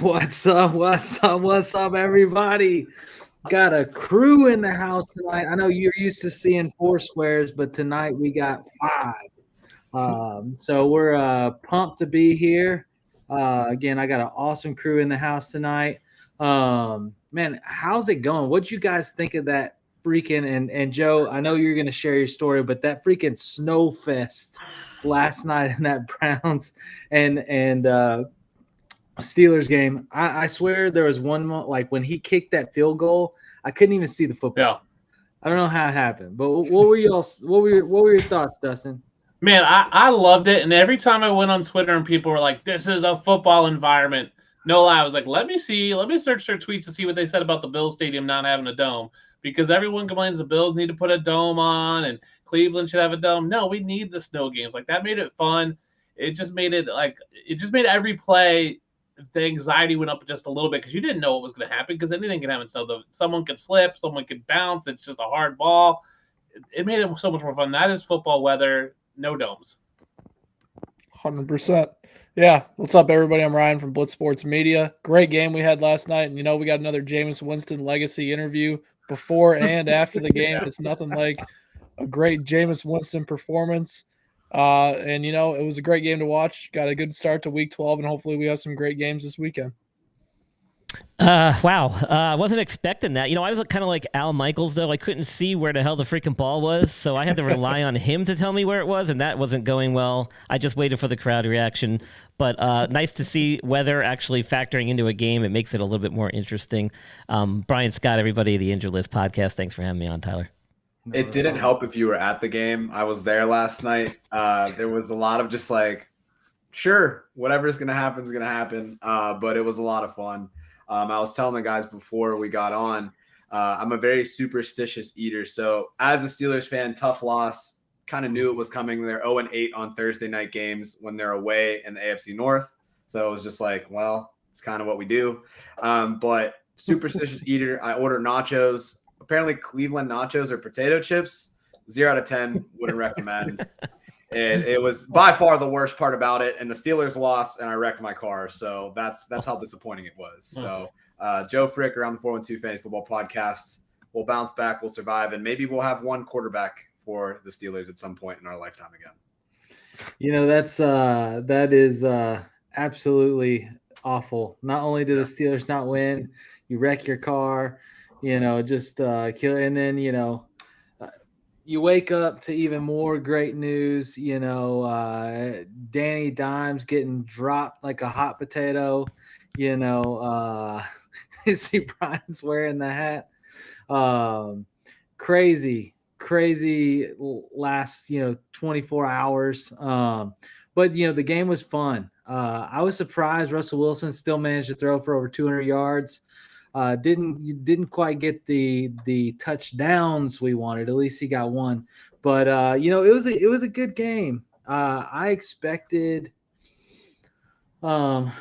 What's up? What's up? What's up, everybody? Got a crew in the house tonight. I know you're used to seeing four squares, but tonight we got five. So we're pumped to be here. Again, I got an awesome crew in the house tonight. Man, how's it going? What'd you guys think of that freaking and Joe? I know you're gonna share your story, but that freaking snow fest last night in that Browns and Steelers game. I swear there was one like when he kicked that field goal, I couldn't even see the football. Yeah. I don't know how it happened, but what were your thoughts, Dustin? Man, I loved it. And every time I went on Twitter and people were like, this is a football environment. No lie. I was like, let me search their tweets to see what they said about the Bills Stadium not having a dome. Because everyone complains the Bills need to put a dome on and Cleveland should have a dome. No, we need the snow games. Like that made it fun. It just made every play, the anxiety went up just a little bit because you didn't know what was going to happen because anything can happen. So someone could slip, someone could bounce. It's just a hard ball. It made it so much more fun. That is football weather, no domes. 100%. Yeah. What's up, everybody? I'm Ryan from Blitz Sports Media. Great game we had last night. And, we got another Jameis Winston legacy interview before and after the game. It's nothing like a great Jameis Winston performance. And it was a great game to watch. Got a good start to week 12, and hopefully we have some great games this weekend. Wow. I wasn't expecting that. I was kind of like Al Michaels, though. I couldn't see where the hell the freaking ball was, so I had to rely on him to tell me where it was, and that wasn't going well. I just waited for the crowd reaction. But nice to see weather actually factoring into a game. It makes it a little bit more interesting. Brian Scott, everybody, the Injured List podcast. Thanks for having me on, Tyler. It didn't help if you were at the game. I was there last night. There was a lot of just like, sure, whatever's going to happen is going to happen. But it was a lot of fun. I was telling the guys before we got on, I'm a very superstitious eater. So as a Steelers fan, tough loss, kind of knew it was coming. They're 0-8 on Thursday night games when they're away in the AFC North. So it was just like, well, it's kind of what we do. But superstitious eater, I order nachos. Apparently Cleveland nachos are potato chips. 0 out of 10, wouldn't recommend. And it was by far the worst part about it. And the Steelers lost, and I wrecked my car. So that's how disappointing it was. So Joe Frick around the 412 Fantasy Football Podcast. We'll bounce back. We'll survive. And maybe we'll have one quarterback for the Steelers at some point in our lifetime again. That is absolutely awful. Not only did the Steelers not win, you wreck your car, just kill. And then, you wake up to even more great news, Danny Dimes getting dropped like a hot potato, see Brian's wearing the hat. Crazy last, 24 hours. But, the game was fun. I was surprised Russell Wilson still managed to throw for over 200 yards. Didn't quite get the touchdowns we wanted. At least he got one. But it was a good game. I expected the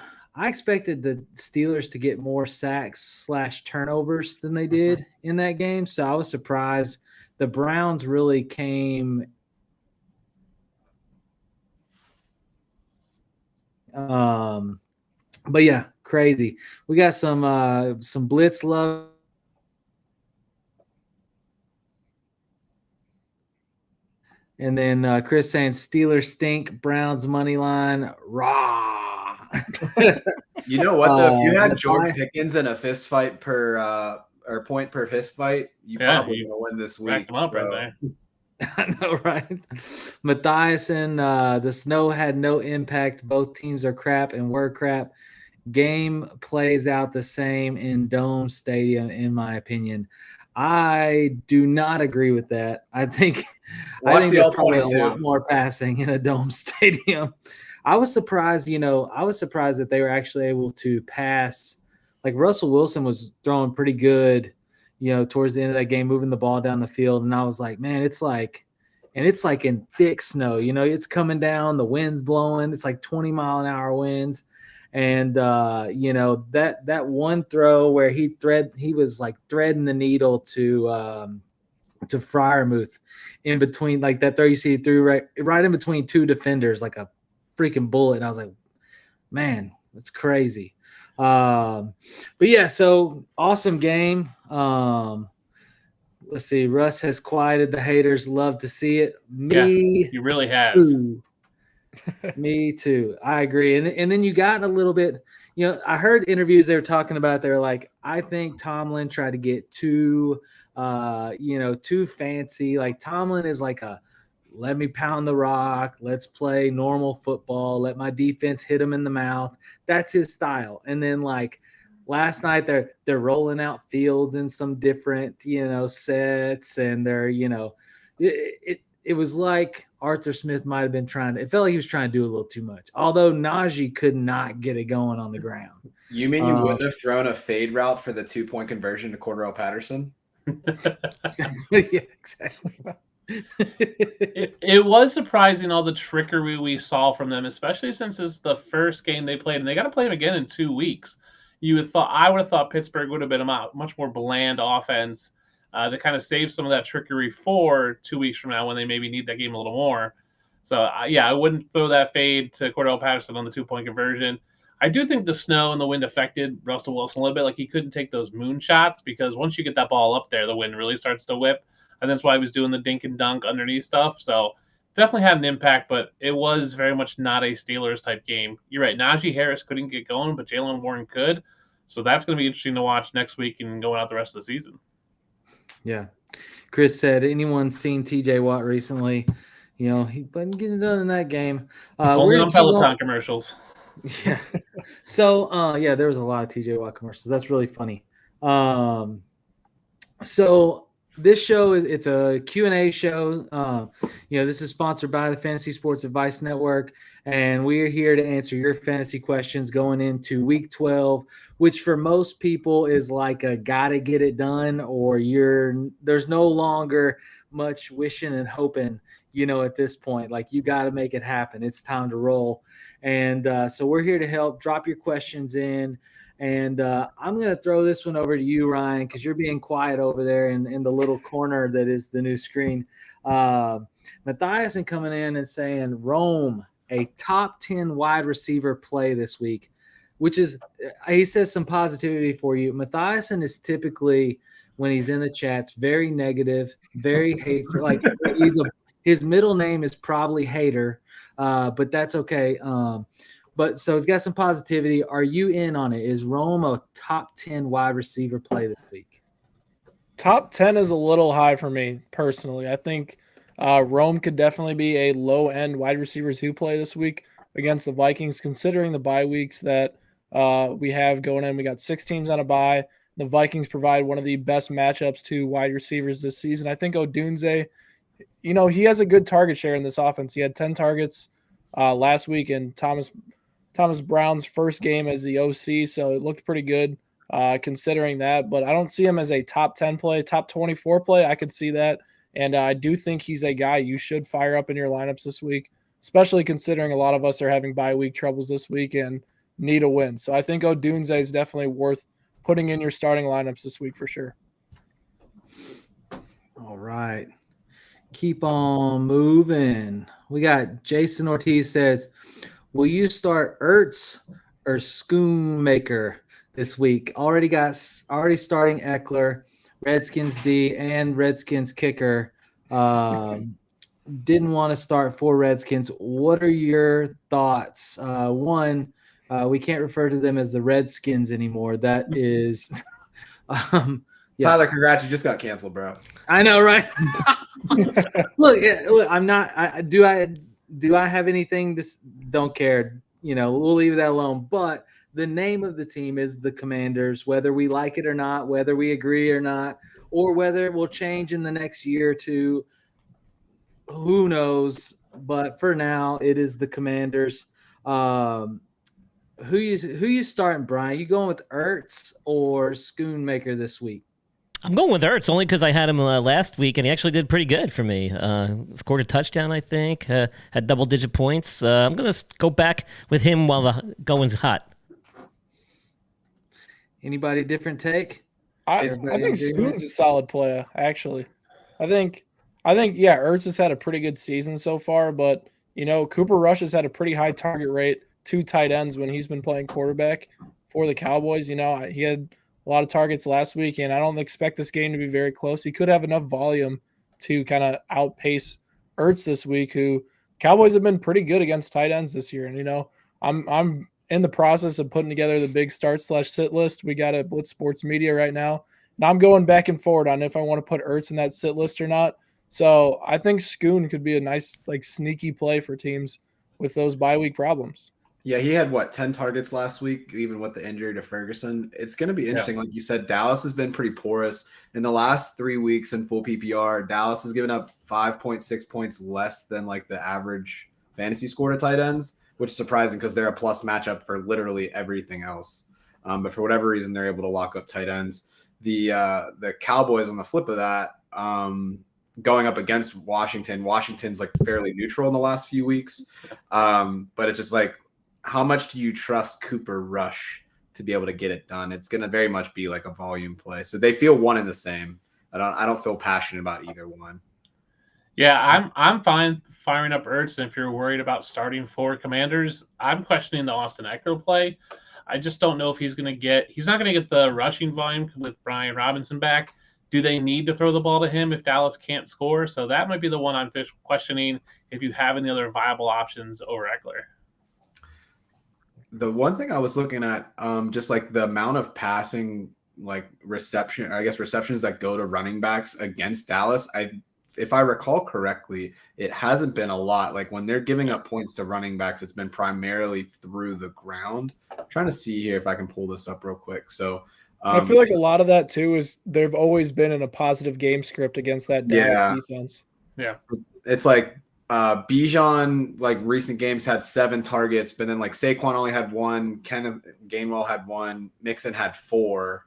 Steelers to get more sacks / turnovers than they did in that game. So I was surprised. The Browns really came. But yeah, crazy. We got some blitz love. And then Chris saying Steelers stink, Browns money line, raw. You know what though? If you had George Pickens in a fist fight per or point per fist fight, you probably gonna win this week. Right. I know, right? Mathiasen, the snow had no impact. Both teams are crap and were crap. Game plays out the same in Dome Stadium, in my opinion. I do not agree with that. I think there's probably a lot more passing in a Dome Stadium. I was surprised, that they were actually able to pass. Like Russell Wilson was throwing pretty good, towards the end of that game, moving the ball down the field. And I was like, man, it's like in thick snow, it's coming down, the wind's blowing. It's like 20-mile-an-hour winds. And, that one throw where he was like threading the needle to Freiermuth in between, like that throw you see through right in between two defenders, like a freaking bullet. And I was like, man, that's crazy. But yeah, so awesome game. Let's see. Russ has quieted the haters. Love to see it. Me, He really has. too. Me too. I agree. And then you got a little bit, I heard interviews they were talking about, they're like, I think Tomlin tried to get too fancy. Like Tomlin is like let me pound the rock. Let's play normal football. Let my defense hit him in the mouth. That's his style. And then like last night they're rolling out fields in some different, sets, and they're, it was like Arthur Smith might have been it felt like he was trying to do a little too much. Although Najee could not get it going on the ground. You mean you wouldn't have thrown a fade route for the 2-point conversion to Cordell Patterson? Yeah, exactly. It was surprising all the trickery we saw from them, especially since it's the first game they played, and they got to play them again in 2 weeks. I would have thought Pittsburgh would have been a much more bland offense to kind of save some of that trickery for 2 weeks from now when they maybe need that game a little more. So I wouldn't throw that fade to Cordell Patterson on the 2-point conversion. I do think the snow and the wind affected Russell Wilson a little bit. Like he couldn't take those moon shots because once you get that ball up there, the wind really starts to whip. And that's why he was doing the dink and dunk underneath stuff. So definitely had an impact, but it was very much not a Steelers type game. You're right. Najee Harris couldn't get going, but Jaylen Warren could. So that's going to be interesting to watch next week and going out the rest of the season. Yeah. Chris said, anyone seen TJ Watt recently? He wasn't getting done in that game. Only on Peloton commercials. Yeah. So, there was a lot of TJ Watt commercials. That's really funny. So this show it's a Q&A show. This is sponsored by the Fantasy Sports Advice Network, and we are here to answer your fantasy questions going into week 12, which for most people is like a gotta get it done, or there's no longer much wishing and hoping, at this point. Like you got to make it happen. It's time to roll. And so we're here to help. Drop your questions in. And I'm going to throw this one over to you, Ryan, because you're being quiet over there in the little corner that is the new screen. Matthiasen coming in and saying, Rome, a top 10 wide receiver play this week, which is, he says some positivity for you. Matthiasen is typically, when he's in the chats, very negative, very hateful. Like his middle name is probably Hater, but that's okay. But so it's got some positivity. Are you in on it? Is Rome a top 10 wide receiver play this week? Top 10 is a little high for me personally. I think Rome could definitely be a low-end wide receiver 2 play this week against the Vikings, considering the bye weeks that we have going in. We got 6 teams on a bye. The Vikings provide one of the best matchups to wide receivers this season. I think Odunze, he has a good target share in this offense. He had 10 targets last week, and Thomas Brown's first game as the OC, so it looked pretty good considering that. But I don't see him as a top 10 play, top 24 play. I could see that. And I do think he's a guy you should fire up in your lineups this week, especially considering a lot of us are having bye week troubles this week and need a win. So I think Odunze is definitely worth putting in your starting lineups this week for sure. All right. Keep on moving. We got Jason Ortiz says, will you start Ertz or Schoonmaker this week? Already starting Eckler, Redskins D, and Redskins kicker. Didn't want to start 4 Redskins. What are your thoughts? One, we can't refer to them as the Redskins anymore. That is yeah. Tyler, congrats. You just got canceled, bro. I know, right? Look, I'm not. Do I have anything? Don't care. We'll leave that alone. But the name of the team is the Commanders, whether we like it or not, whether we agree or not, or whether it will change in the next year or two. Who knows? But for now, it is the Commanders. Who you starting, Brian? You going with Ertz or Schoonmaker this week? I'm going with Ertz only because I had him last week, and he actually did pretty good for me. Scored a touchdown, I think. Had double-digit points. I'm going to go back with him while the going's hot. Anybody different take? I think Schoon's a solid player, actually. I think Ertz has had a pretty good season so far, but Cooper Rush has had a pretty high target rate, 2 tight ends when he's been playing quarterback for the Cowboys. You know, he had a lot of targets last week, and I don't expect this game to be very close. He could have enough volume to kind of outpace Ertz this week, who Cowboys have been pretty good against tight ends this year. And, you know, I'm in the process of putting together the big start/sit list. We got a Blitz Sports Media right now, and I'm going back and forward on if I want to put Ertz in that sit list or not. So I think Schoon could be a nice, like, sneaky play for teams with those bye week problems. Yeah, he had 10 targets last week, even with the injury to Ferguson. It's going to be interesting. Like you said, Dallas has been pretty porous. In the last 3 weeks in full PPR, Dallas has given up 5.6 points less than like the average fantasy score to tight ends, which is surprising because they're a plus matchup for literally everything else. But for whatever reason, they're able to lock up tight ends. The Cowboys on the flip of that, going up against Washington. Washington's like fairly neutral in the last few weeks. But it's just like, how much do you trust Cooper Rush to be able to get it done? It's going to very much be like a volume play. So they feel one and the same. I don't feel passionate about either one. Yeah, I'm fine firing up Ertz. And if you're worried about starting 4 Commanders, I'm questioning the Austin Eckler play. I just don't know if he's not going to get the rushing volume with Brian Robinson back. Do they need to throw the ball to him if Dallas can't score? So that might be the one I'm just questioning if you have any other viable options over Eckler. The one thing I was looking at, just like the amount of passing, like receptions that go to running backs against Dallas. If I recall correctly, it hasn't been a lot. Like when they're giving up points to running backs, it's been primarily through the ground. I'm trying to see here if I can pull this up real quick. So I feel like a lot of that too is they've always been in a positive game script against that Dallas defense. Yeah, it's like Bijan, like recent games had 7 targets, but then like Saquon only had 1, Kenneth Gainwell had 1, Mixon had 4.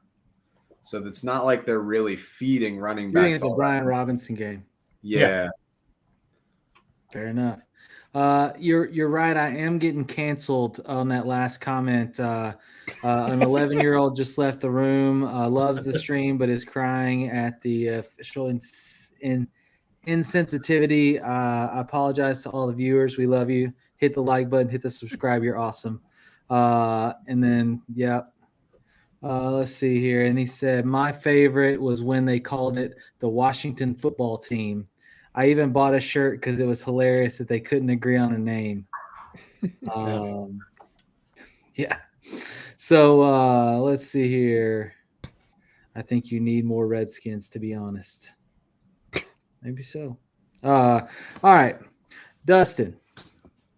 So it's not like they're really feeding running backs. I think it's a Brian Robinson game. Yeah. Fair enough. You're right. I am getting canceled on that last comment. An 11-year-old just left the room, loves the stream, but is crying at the official insensitivity. I apologize to all the viewers. We love you. Hit the like button, hit the subscribe. You're awesome. And then, let's see here. And he said, my favorite was when they called it the Washington football team. I even bought a shirt because it was hilarious that they couldn't agree on a name. Yeah. So let's see here. I think you need more Redskins, to be honest. Maybe so. All right. Dustin,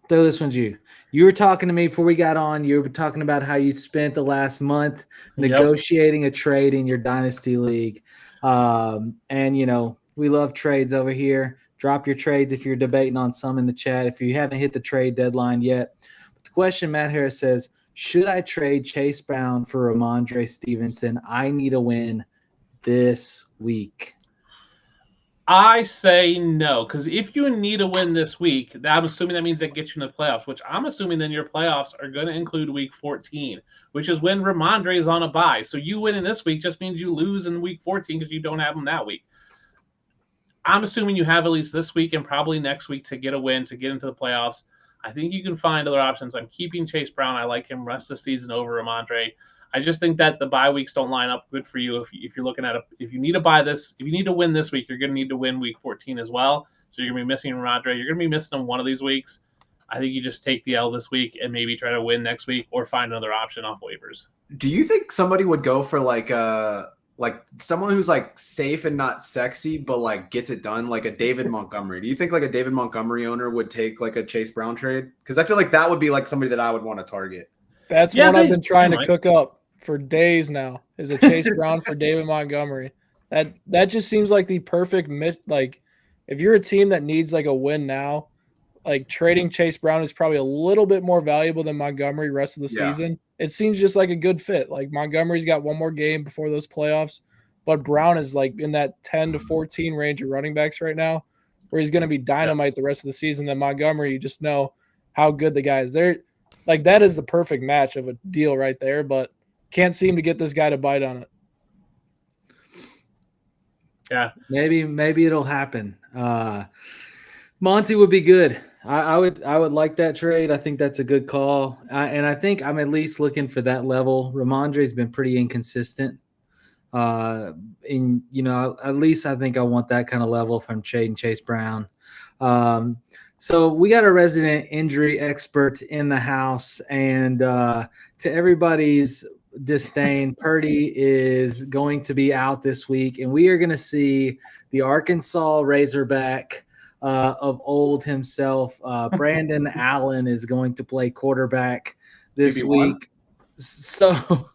throw this one to you. You were talking to me before we got on. You were talking about how you spent the last month negotiating a trade in your dynasty league. And, you know, we love trades over here. Drop your trades if you're debating on some in the chat, if you haven't hit the trade deadline yet. But the question, Matt Harris says, should I trade Chase Brown for Ramondre Stevenson? I need a win this week. I say no, because if you need a win this week, I'm assuming that means that gets you in the playoffs, which I'm assuming then your playoffs are going to include week 14, which is when Ramondre is on a bye. So you winning this week just means you lose in week 14 because you don't have him that week. I'm assuming you have at least this week and probably next week to get a win, to get into the playoffs. I think you can find other options. I'm keeping Chase Brown. I like him rest of the season over Ramondre. I just think that the bye weeks don't line up good for you if you're looking at if you need to buy this, if you need to win this week, you're going to need to win week 14 as well. So you're going to be missing Ramondre. You're going to be missing him one of these weeks. I think you just take the L this week and maybe try to win next week or find another option off waivers. Do you think somebody would go for like someone who's like safe and not sexy, but like gets it done, like a David Montgomery? Do you think like a David Montgomery owner would take like a Chase Brown trade? Because I feel like that would be like somebody that I would want to target. That's what I've been trying to cook up for days now, is a Chase Brown for David Montgomery. That just seems like the perfect like if you're a team that needs like a win now, like trading Chase Brown is probably a little bit more valuable than Montgomery rest of the season. It seems just like a good fit. Like Montgomery's got one more game before those playoffs, but Brown is like in that 10 to 14 range of running backs right now, where he's going to be dynamite the rest of the season. Then Montgomery, you just know how good the guy is. Like that is the perfect match of a deal right there, but can't seem to get this guy to bite on it. Yeah. Maybe it'll happen. Monty would be good. I would like that trade. I think that's a good call. And I think I'm at least looking for that level. Ramondre's been pretty inconsistent. At least I think I want that kind of level from trading Chase Brown. So we got a resident injury expert in the house, and to everybody's disdain, Purdy is going to be out this week, and we are going to see the Arkansas Razorback of old himself. Brandon Allen is going to play quarterback this week. So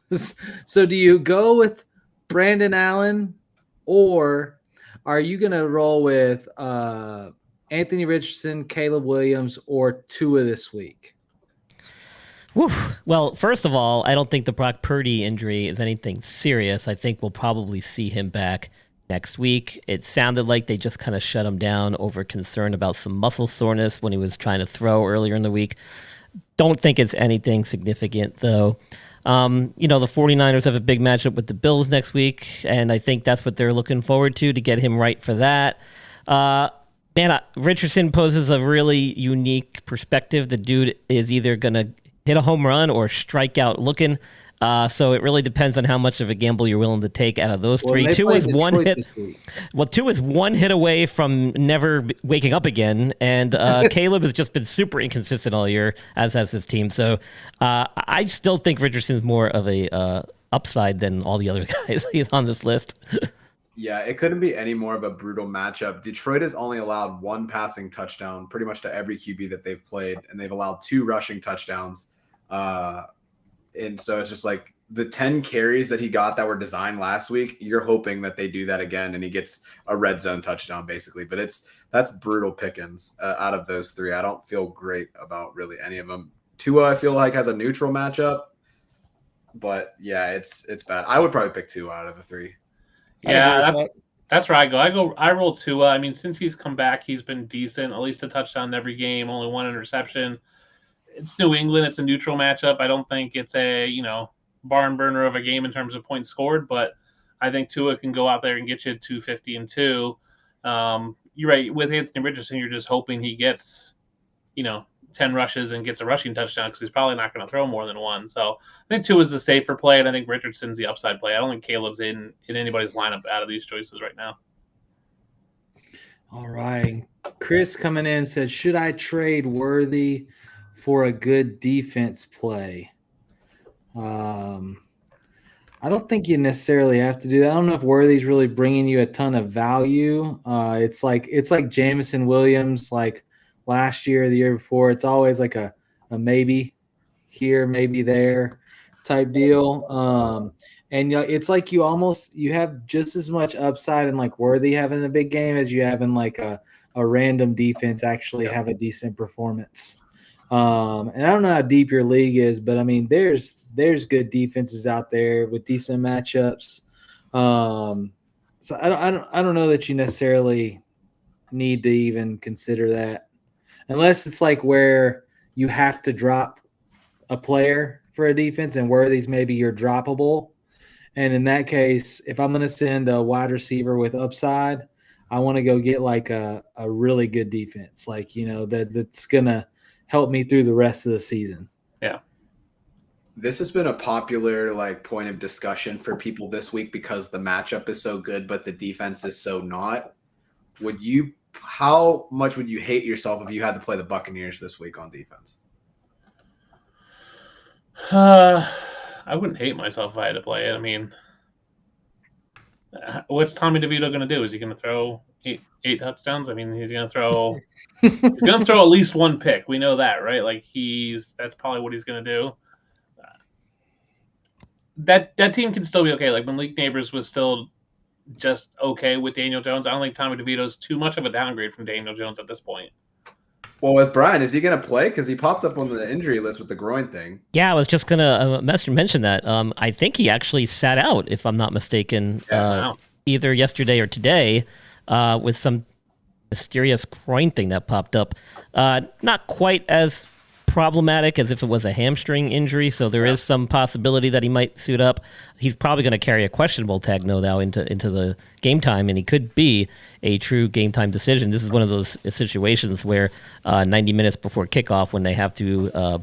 do you go with Brandon Allen, or are you going to roll with Anthony Richardson, Caleb Williams, or Tua this week? Whew. Well, first of all, I don't think the Brock Purdy injury is anything serious. I think we'll probably see him back next week. It sounded like they just kind of shut him down over concern about some muscle soreness when he was trying to throw earlier in the week. Don't think it's anything significant, though. The 49ers have a big matchup with the Bills next week, and I think that's what they're looking forward to get him right for that. Richardson poses a really unique perspective. The dude is either going to hit a home run or strike out looking. So it really depends on how much of a gamble you're willing to take out of those three. Two is one hit. Well, Two is one hit away from never waking up again, and Caleb has just been super inconsistent all year, as has his team. So I still think Richardson's more of a upside than all the other guys he's on this list. Yeah, it couldn't be any more of a brutal matchup. Detroit has only allowed one passing touchdown pretty much to every QB that they've played, and they've allowed 2 rushing touchdowns. And so it's just like the 10 carries that he got that were designed last week, you're hoping that they do that again and he gets a red zone touchdown basically. But that's brutal pickings out of those 3. I don't feel great about really any of them. Tua, I feel like, has a neutral matchup. But yeah, it's bad. I would probably pick Tua out of the 3. Yeah, that's where I go. I roll Tua. I mean, since he's come back, he's been decent, at least a touchdown in every game, only 1 interception. It's New England. It's a neutral matchup. I don't think it's a, barn burner of a game in terms of points scored, but I think Tua can go out there and get you 250 and 2. You're right. With Anthony Richardson, you're just hoping he gets, 10 rushes and gets a rushing touchdown because he's probably not going to throw more than 1. So I think Tua is the safer play, and I think Richardson's the upside play. I don't think Caleb's in anybody's lineup out of these choices right now. All right. Chris coming in said, should I trade Worthy for a good defense play? I don't think you necessarily have to do that. I don't know if Worthy's really bringing you a ton of value. It's like Jameson Williams, like last year, the year before. It's always like a maybe here, maybe there type deal. And it's like you have just as much upside in like Worthy having a big game as you have in like a random defense actually have a decent performance. And I don't know how deep your league is, but I mean, there's good defenses out there with decent matchups. So I don't know that you necessarily need to even consider that, unless it's like where you have to drop a player for a defense and Worthy's maybe you're droppable. And in that case, if I'm going to send a wide receiver with upside, I want to go get like a really good defense, like, that's going to help me through the rest of the season. Yeah. This has been a popular point of discussion for people this week because the matchup is so good, but the defense is so not. How much would you hate yourself if you had to play the Buccaneers this week on defense? I wouldn't hate myself if I had to play it. I mean, what's Tommy DeVito going to do? Is he going to throw eight touchdowns? I mean, he's going to throw at least 1 pick. We know that, right? Like that's probably what he's going to do. That team can still be okay. Like when Malik Neighbors was still just okay with Daniel Jones, I don't think Tommy DeVito's too much of a downgrade from Daniel Jones at this point. Well, with Brian, is he going to play? Because he popped up on the injury list with the groin thing. Yeah, I was just going to mention that. I think he actually sat out, if I'm not mistaken, either yesterday or today with some mysterious groin thing that popped up. Not quite as problematic as if it was a hamstring injury, so there is some possibility that he might suit up. He's probably going to carry a questionable tag, no doubt, into the game time, and he could be a true game time decision. This is one of those situations where 90 minutes before kickoff, when they have to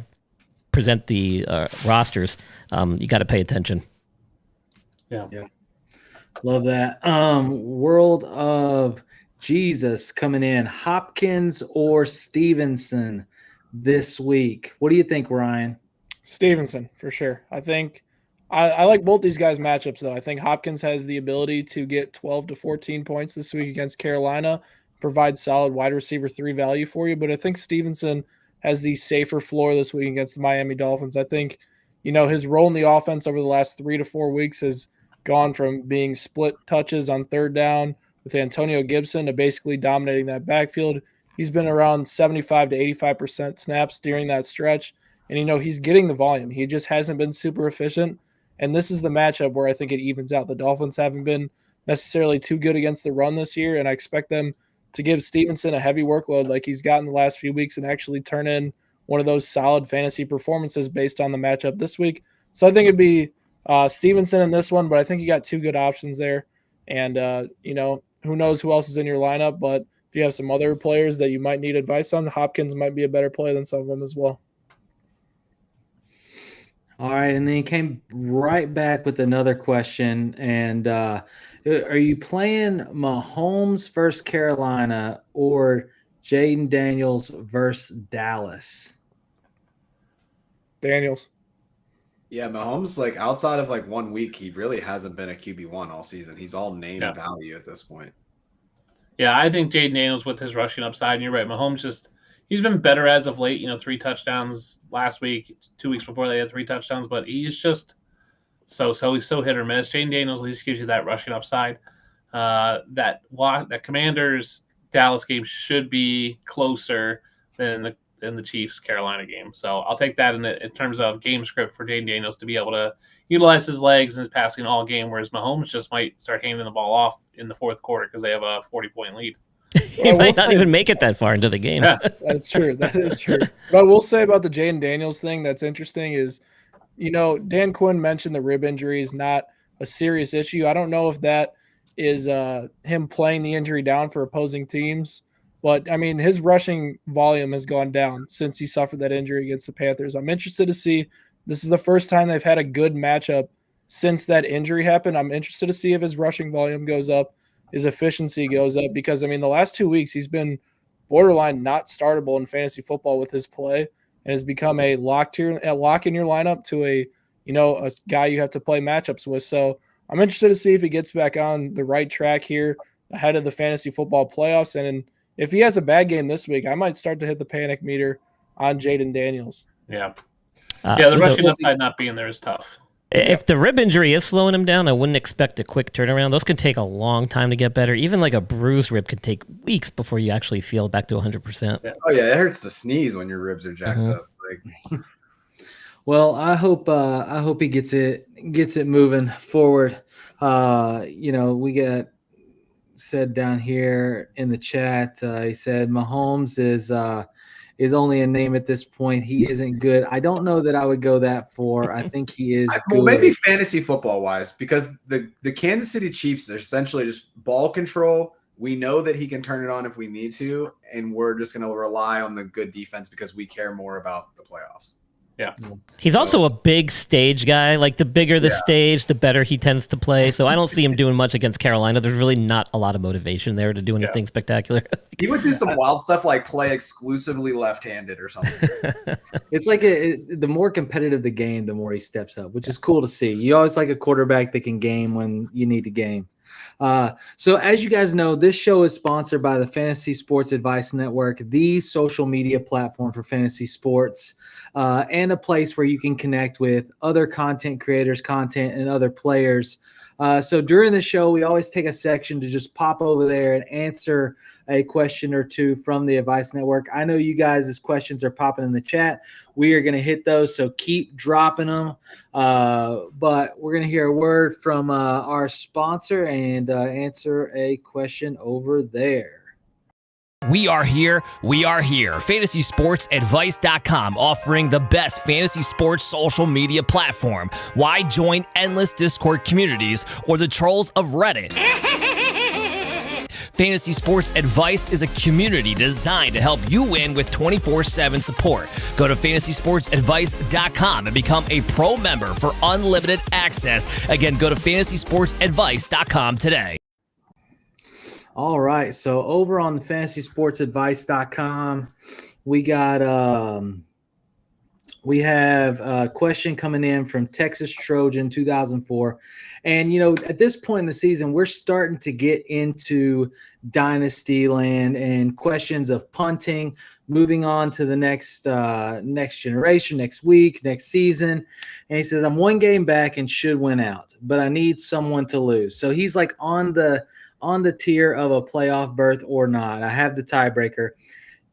present the rosters, you got to pay attention. Yeah. Love that. World of Jesus coming in. Hopkins or Stevenson this week? What do you think, Ryan? Stevenson, for sure. I think I like both these guys' matchups, though. I think Hopkins has the ability to get 12 to 14 points this week against Carolina, provide solid wide receiver 3 value for you. But I think Stevenson has the safer floor this week against the Miami Dolphins. I think, his role in the offense over the last 3 to 4 weeks has gone from being split touches on third down with Antonio Gibson to basically dominating that backfield. He's been around 75 to 85% snaps during that stretch. And, he's getting the volume. He just hasn't been super efficient. And this is the matchup where I think it evens out. The Dolphins haven't been necessarily too good against the run this year, and I expect them to give Stevenson a heavy workload like he's gotten the last few weeks and actually turn in one of those solid fantasy performances based on the matchup this week. So I think it'd be Stevenson in this one, but I think you got 2 good options there. And, who knows who else is in your lineup, but if you have some other players that you might need advice on, Hopkins might be a better play than some of them as well. All right, and then he came right back with another question. And are you playing Mahomes versus Carolina or Jaden Daniels versus Dallas? Daniels. Yeah, Mahomes, outside of 1 week, he really hasn't been a QB1 all season. He's all name value at this point. Yeah, I think Jaden Daniels with his rushing upside, and you're right, Mahomes he's been better as of late, 3 touchdowns last week, 2 weeks before they had 3 touchdowns, but he's just he's so hit or miss. Jaden Daniels at least gives you that rushing upside. That Commanders Dallas game should be closer than the Chiefs Carolina game. So I'll take that in terms of game script for Jaden Daniels to be able to utilize his legs and his passing all game, whereas Mahomes just might start handing the ball off in the fourth quarter because they have a 40-point lead. He might not even make it that far into the game. Yeah. That's true. That is true. But I will say about the Jaden Daniels thing that's interesting is, Dan Quinn mentioned the rib injury is not a serious issue. I don't know if that is him playing the injury down for opposing teams. But, I mean, his rushing volume has gone down since he suffered that injury against the Panthers. I'm interested to see. This is the first time they've had a good matchup since that injury happened. I'm interested to see if his rushing volume goes up, his efficiency goes up, because, I mean, the last 2 weeks he's been borderline not startable in fantasy football with his play and has become a lock in your lineup to a guy you have to play matchups with. So I'm interested to see if he gets back on the right track here ahead of the fantasy football playoffs. And if he has a bad game this week, I might start to hit the panic meter on Jaden Daniels. Yeah. The rushing upside not being there is tough. If the rib injury is slowing him down, I wouldn't expect a quick turnaround. Those can take a long time to get better. Even like a bruised rib could take weeks before you actually feel back to 100%. Yeah. Oh, yeah. It hurts to sneeze when your ribs are jacked up. Well, I hope he gets it moving forward. We got said down here in the chat, he said Mahomes is only a name at this point. He isn't good. I don't know that I would go that far. I think he is good. Maybe fantasy football wise, because the Kansas City Chiefs are essentially just ball control. We know that he can turn it on if we need to, and we're just going to rely on the good defense because we care more about the playoffs. Yeah. He's also a big stage guy. Like, the bigger the stage, the better he tends to play. So I don't see him doing much against Carolina. There's really not a lot of motivation there to do anything spectacular. He would do some wild stuff like play exclusively left-handed or something. It's like the more competitive the game, the more he steps up, which is cool to see. You always like a quarterback that can game when you need to game. So as you guys know, this show is sponsored by the Fantasy Sports Advice Network, the social media platform for fantasy sports, and a place where you can connect with other content creators, and other players. So during the show, we always take a section to just pop over there and answer a question or two from the Advice Network. I know you guys' questions are popping in the chat. We are going to hit those, so keep dropping them. But we're going to hear a word from our sponsor and answer a question over there. We are here. We are here. FantasySportsAdvice.com, offering the best fantasy sports social media platform. Why join endless Discord communities or the trolls of Reddit? Fantasy Sports Advice is a community designed to help you win with 24/7 support. Go to FantasySportsAdvice.com and become a pro member for unlimited access. Again, go to FantasySportsAdvice.com today. All right. So over on the FantasySportsAdvice.com, we got we have a question coming in from Texas Trojan 2004. And, at this point in the season, we're starting to get into dynasty land and questions of punting, moving on to the next generation, next week, next season. And he says, I'm one game back and should win out, but I need someone to lose. So he's like on the tier of a playoff berth or not. I have the tiebreaker.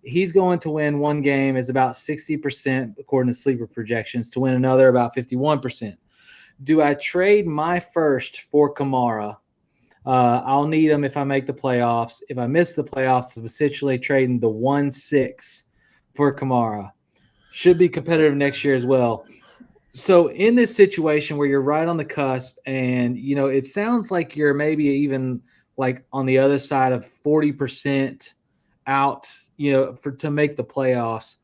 He's going to win one game is about 60% according to sleeper projections, to win another about 51%. Do I trade my first for Kamara? I'll need him if I make the playoffs. If I miss the playoffs, I'm essentially trading the 1-6 for Kamara. Should be competitive next year as well. So in this situation where you're right on the cusp and, it sounds like you're maybe even like on the other side of 40% out, to make the playoffs.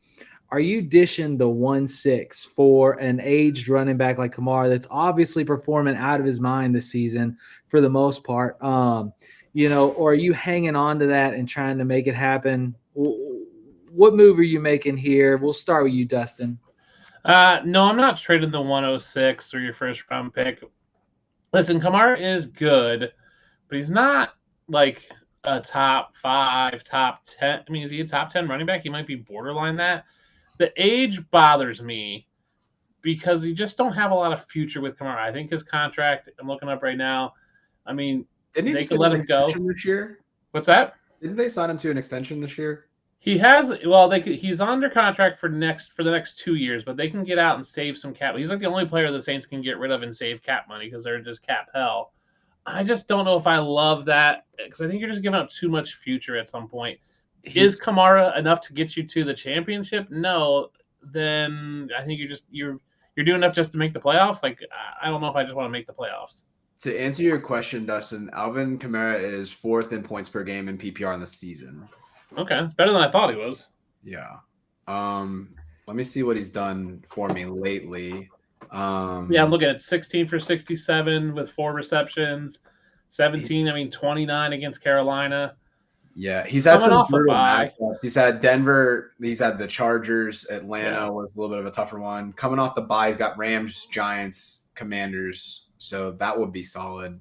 Are you dishing the 1-6 for an aged running back like Kamara that's obviously performing out of his mind this season for the most part? Or are you hanging on to that and trying to make it happen? What move are you making here? We'll start with you, Dustin. No, I'm not trading the 106 or your first round pick. Listen, Kamara is good, but he's not like a top 5, top 10. I mean, is he a top 10 running back? He might be borderline that. The age bothers me because you just don't have a lot of future with Kamara. I think his contract, I'm looking up right now. I mean, they could let him go this year. What's that? Didn't they sign him to an extension this year? He has. Well, he's under contract for the next 2 years, but they can get out and save some cap. He's like the only player the Saints can get rid of and save cap money because they're just cap hell. I just don't know if I love that because I think you're just giving up too much future at some point. Is Kamara enough to get you to the championship? No. Then I think you're doing enough just to make the playoffs. Like, I don't know if I just want to make the playoffs. To answer your question, Dustin, Alvin Kamara is 4th in points per game in PPR in the season. Okay, it's better than I thought he was. Yeah. Let me see what he's done for me lately. I'm looking at 16 for 67 with 4 receptions, 29 against Carolina. Yeah, he's had some brutal matchups. He's had Denver. He's had the Chargers. Atlanta was a little bit of a tougher one. Coming off the bye, he's got Rams, Giants, Commanders. So that would be solid.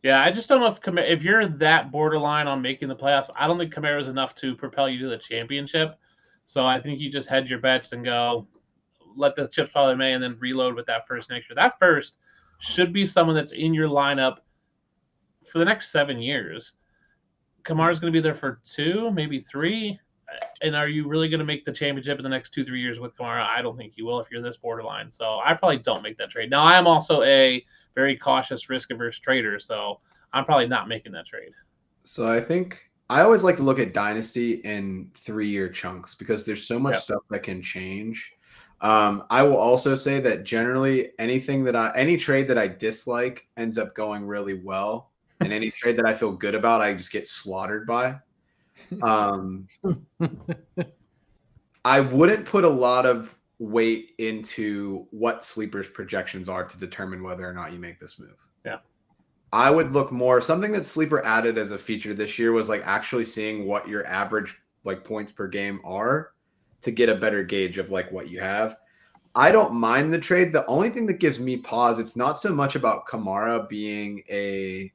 Yeah, I just don't know if you're that borderline on making the playoffs. I don't think Kamara is enough to propel you to the championship. So I think you just hedge your bets and go, let the chips fall in May, and then reload with that first next year. That first should be someone that's in your lineup for the next 7 years. Kamara's going to be there for 2, maybe 3. And are you really going to make the championship in the next 2-3 years with Kamara? I don't think you will if you're this borderline. So I probably don't make that trade. Now, I am also a very cautious, risk-averse trader, so I'm probably not making that trade. So I think I always like to look at Dynasty in 3-year chunks because there's so much stuff that can change. I will also say that generally any trade that I dislike ends up going really well. And any trade that I feel good about, I just get slaughtered by. I wouldn't put a lot of weight into what sleepers projections are to determine whether or not you make this move. Yeah. I would look more something that sleeper added as a feature this year was like actually seeing what your average like points per game are to get a better gauge of like what you have. I don't mind the trade. The only thing that gives me pause, it's not so much about Kamara being a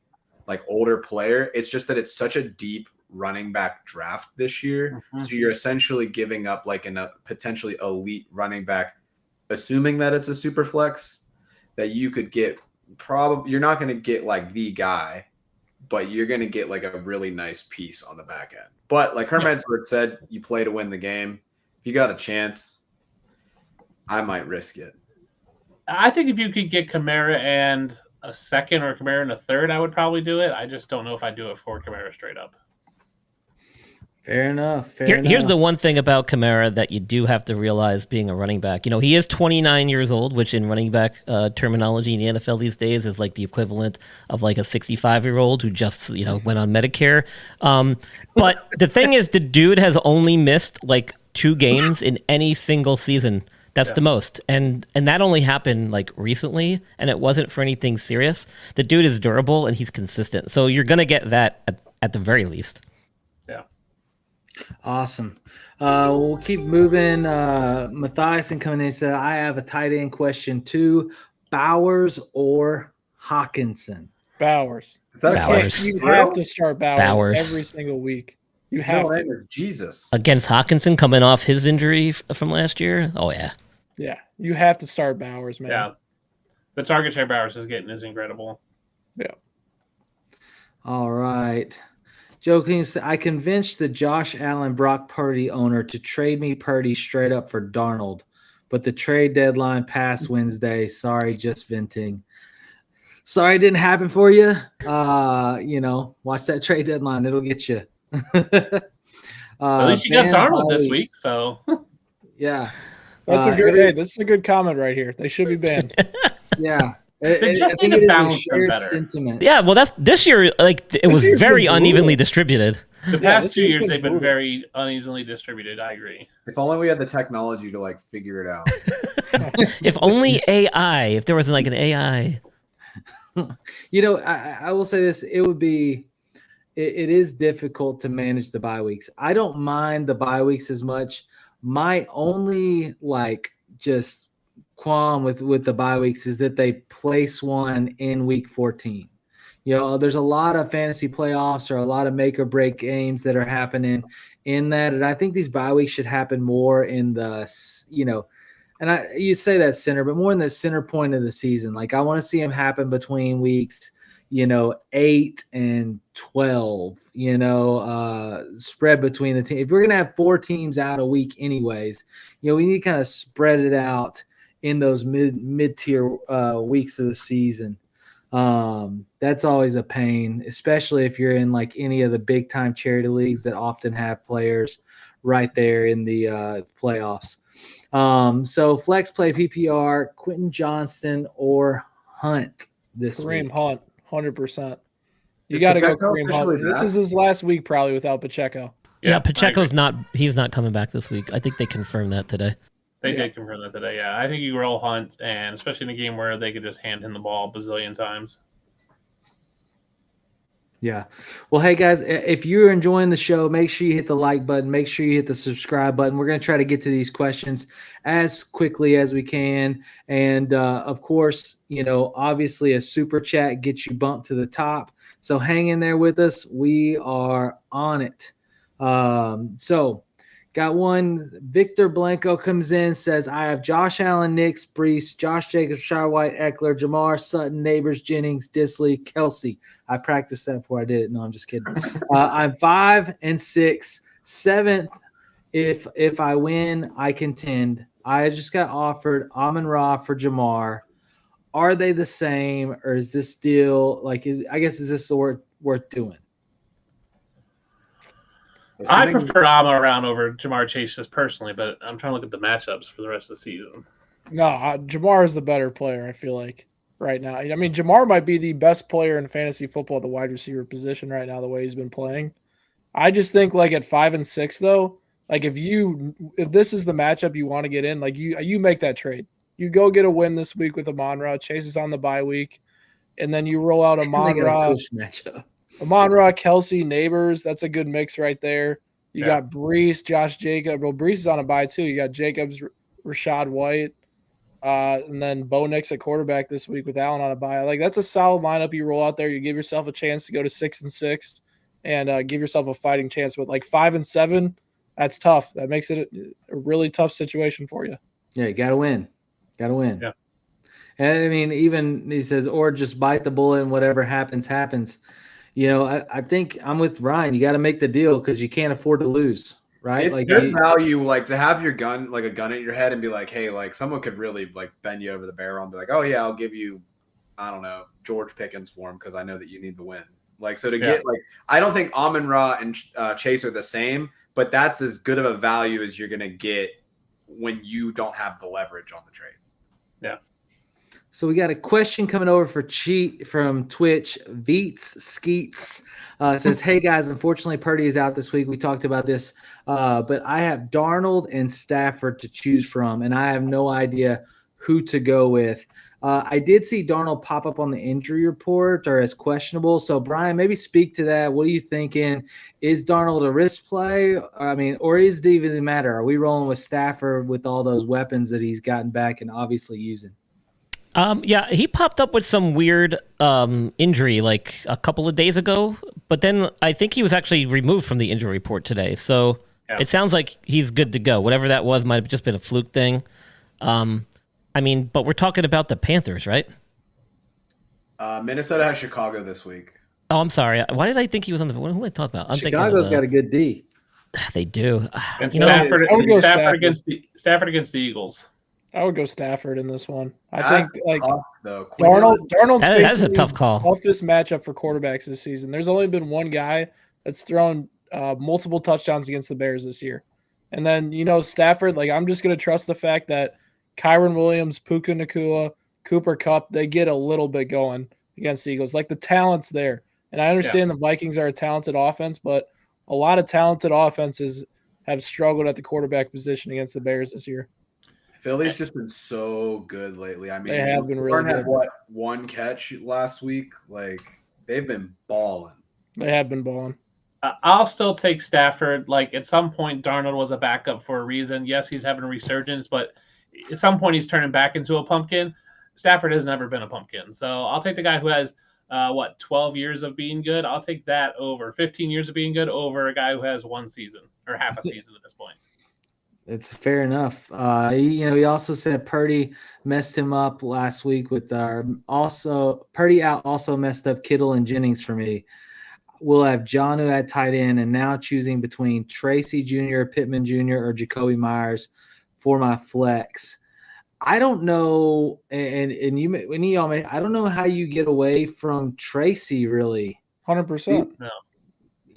like older player. It's just that it's such a deep running back draft this year. Mm-hmm. So you're essentially giving up like a potentially elite running back, assuming that it's a super flex that you could get. Probably you're not going to get like the guy, but you're going to get like a really nice piece on the back end. But like Herman said, you play to win the game. If you got a chance, I might risk it. I think if you could get Kamara and a second or Kamara and a third, I would probably do it. I just don't know if I do it for Kamara straight up. Fair enough. Here's the one thing about Kamara that you do have to realize being a running back. You know, he is 29 years old, which in running back terminology in the NFL these days is like the equivalent of like a 65-year-old who just, went on Medicare. But the thing is, the dude has only missed like 2 games in any single season. That's the most. And that only happened like recently, and it wasn't for anything serious. The dude is durable and he's consistent. So you're going to get that at the very least. Awesome. We'll keep moving. Matthiasen coming in said, I have a tight end question too. Bowers or Hawkinson? Bowers. Is that Bowers. You have to start Bowers every single week. You have to. Jesus. Against Hawkinson coming off his injury from last year? Oh, yeah. Yeah, you have to start Bowers, man. Yeah. The target share Bowers is getting is incredible. Yeah. All right. Joe King said, I convinced the Josh Allen Brock Purdy owner to trade me Purdy straight up for Darnold, but the trade deadline passed Wednesday. Sorry, just venting. Sorry it didn't happen for you. Watch that trade deadline. It'll get you. At least you got Darnold this week, so. Yeah. That's a good hey, this is a good comment right here. They should be banned. Yeah. They just need to balance them better. Sentiment. Yeah, well, that's this year. Like it was very unevenly distributed. The past 2 years, they've been very unevenly distributed. I agree. If only we had the technology to like figure it out. If only AI. If there was like an AI. I will say this: it would be. It is difficult to manage the bye weeks. I don't mind the bye weeks as much. My only just qualm with the bye weeks is that they place one in week 14. There's a lot of fantasy playoffs or a lot of make or break games that are happening in that. And I think these bye weeks should happen more in the, you say that center, but more in the center point of the season. Like I want to see them happen between weeks, 8 and 12, spread between the team. If we're going to have 4 teams out a week anyways, we need to kind of spread it out in those mid-tier weeks of the season. That's always a pain, especially if you're in like any of the big time charity leagues that often have players right there in the playoffs. So flex play PPR, Quentin Johnston or Hunt this Kareem week. Hunt, 100%. You got to go Kareem Hunt. This is his last week probably without Pacheco. Yeah, Pacheco's he's not coming back this week. I think they confirmed that today. They did confirm that today, yeah. I think you roll Hunt, and especially in a game where they could just hand him the ball a bazillion times. Yeah. Well, hey, guys, if you're enjoying the show, make sure you hit the like button. Make sure you hit the subscribe button. We're going to try to get to these questions as quickly as we can. And, of course, obviously a super chat gets you bumped to the top. So hang in there with us. We are on it. Got one. Victor Blanco comes in, says, I have Josh Allen, Nix, Brees, Josh Jacobs, Rashad White, Eckler, Jamar, Sutton, Neighbors, Jennings, Disley, Kelsey. I practiced that before I did it. No, I'm just kidding. I'm 5 and 6. 7th, if I win, I contend. I just got offered Amon-Ra for Jamar. Are they the same, or is this still is this worth doing? I prefer Amon-Ra over Jamar Chase just personally, but I'm trying to look at the matchups for the rest of the season. No, Jamar is the better player, I feel like, right now. I mean, Jamar might be the best player in fantasy football at the wide receiver position right now, the way he's been playing. I just think, at 5 and 6, though, if this is the matchup you want to get in, you make that trade. You go get a win this week with Amon-Ra. Chase is on the bye week, and then you roll out Amon-Ra. Amon-Ra, Kelsey, Neighbors, that's a good mix right there. You got Brees, Josh Jacobs. Well, Brees is on a bye too. You got Jacobs, Rashad White, and then Bo Nix at quarterback this week with Allen on a bye. That's a solid lineup you roll out there. You give yourself a chance to go to 6 and 6 and give yourself a fighting chance. But 5 and 7, that's tough. That makes it a really tough situation for you. Yeah, you got to win. Got to win. Yeah. And I mean, even he says, or just bite the bullet and whatever happens, happens. I think I'm with Ryan. You got to make the deal because you can't afford to lose, right? It's good value, to have your gun, a gun at your head and be like, hey, someone could really bend you over the barrel and be like, oh yeah, I'll give you, I don't know, George Pickens for him because I know that you need the win. Like, so to get I don't think Amon-Ra and Chase are the same, but that's as good of a value as you're going to get when you don't have the leverage on the trade. Yeah. So we got a question coming over from Twitch. Veets Skeets says, "Hey guys, unfortunately Purdy is out this week. We talked about this, but I have Darnold and Stafford to choose from, and I have no idea who to go with. I did see Darnold pop up on the injury report or as questionable. So Brian, maybe speak to that. What are you thinking? Is Darnold a risk play? Or is it even matter? Are we rolling with Stafford with all those weapons that he's gotten back and obviously using?" Yeah, he popped up with some weird injury like a couple of days ago, but then I think he was actually removed from the injury report today. So it sounds like he's good to go. Whatever that was might have just been a fluke thing. But we're talking about the Panthers, right? Minnesota has Chicago this week. Oh, I'm sorry. Why did I think he was on the? Who did I talk about? Chicago's got a good D. They do. And Stafford against the Eagles. I would go Stafford in this one. I think Darnold's facing a tough call. Toughest matchup for quarterbacks this season. There's only been one guy that's thrown multiple touchdowns against the Bears this year. And then, Stafford, I'm just going to trust the fact that Kyron Williams, Puka Nacua, Cooper Kupp, they get a little bit going against the Eagles. The talent's there. And I understand the Vikings are a talented offense, but a lot of talented offenses have struggled at the quarterback position against the Bears this year. Philly's just been so good lately. They have been really good. Had one catch last week? They've been balling. They have been balling. I'll still take Stafford. At some point, Darnold was a backup for a reason. Yes, he's having a resurgence, but at some point he's turning back into a pumpkin. Stafford has never been a pumpkin. So I'll take the guy who has, 12 years of being good. I'll take that over 15 years of being good over a guy who has one season or half a season at this point. It's fair enough. He also said Purdy messed him up last week with Purdy out also messed up Kittle and Jennings for me. We'll have Jonnu at tight end and now choosing between Tracy Jr., Pittman Jr., or Jacoby Myers for my flex. I don't know, and I don't know how you get away from Tracy really. 100%. No.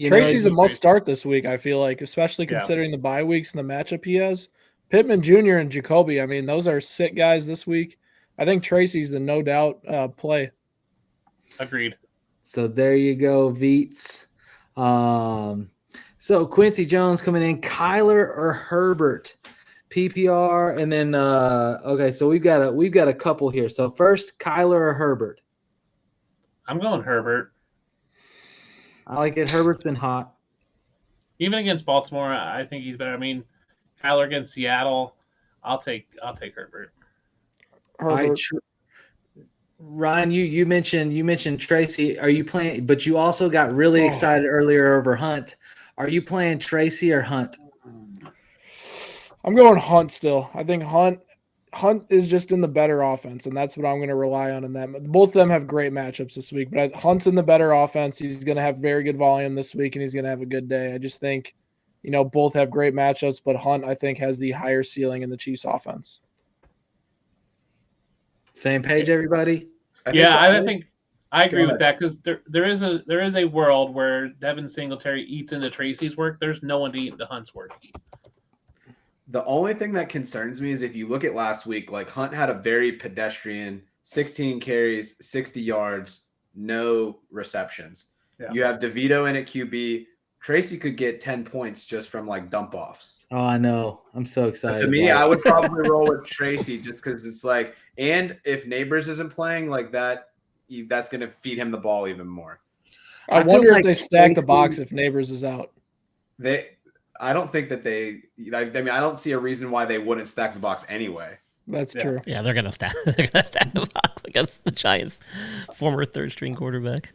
Tracy's a must start this week, I feel like, especially considering the bye weeks and the matchup he has. Pittman Jr. and Jacoby, those are sick guys this week. I think Tracy's the no doubt play. Agreed. So there you go, Veets. So Quincy Jones coming in, Kyler or Herbert, PPR, and then so we've got a couple here. So first, Kyler or Herbert? I'm going Herbert. I like it. Herbert's been hot. Even against Baltimore, I think he's better. Kyler against Seattle, I'll take Herbert. Ryan, you mentioned Tracy. Are you playing? But you also got really excited earlier over Hunt. Are you playing Tracy or Hunt? I'm going Hunt still. I think Hunt is just in the better offense, and that's what I'm going to rely on in that. Both of them have great matchups this week, but Hunt's in the better offense. He's going to have very good volume this week, and he's going to have a good day. I just think, both have great matchups, but Hunt, I think, has the higher ceiling in the Chiefs offense. Same page, everybody? I think I agree with that because there is a world where Devin Singletary eats into Tracy's work. There's no one to eat into Hunt's work. The only thing that concerns me is if you look at last week, Hunt had a very pedestrian 16 carries, 60 yards, no receptions. Yeah. You have DeVito in at QB. Tracy could get 10 points just from dump offs. Oh, I know. I'm so excited. But to me, I would probably roll with Tracy just because it's and if Neighbors isn't playing that's going to feed him the ball even more. I wonder if they stack the box if Neighbors is out. I don't think that I don't see a reason why they wouldn't stack the box anyway. That's true. Yeah, they're gonna stack the box against the Giants' former third-string quarterback.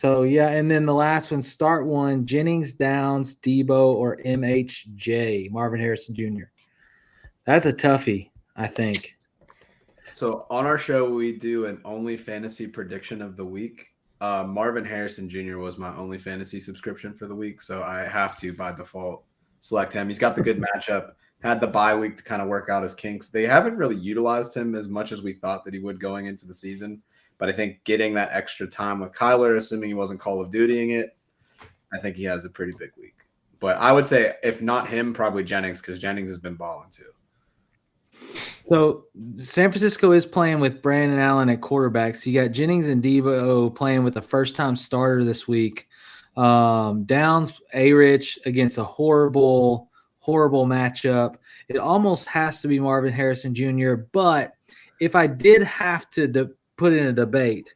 And then the last one, start one, Jennings, Downs, Debo, or MHJ, Marvin Harrison Jr. That's a toughie, I think. So on our show, we do an only fantasy prediction of the week. Marvin Harrison Jr. was my only fantasy subscription for the week, so I have to, by default, select him. He's got the good matchup, had the bye week to kind of work out his kinks. They haven't really utilized him as much as we thought that he would going into the season, But I think getting that extra time with Kyler, assuming he wasn't Call of Dutying it, I think he has a pretty big week. But I would say if not him, probably Jennings, because Jennings has been balling too. So San Francisco is playing with Brandon Allen at quarterback. So you got Jennings and Debo playing with a first-time starter this week. Downs, A-Rich against a horrible matchup. It almost has to be Marvin Harrison Jr., but if I did have to put in a debate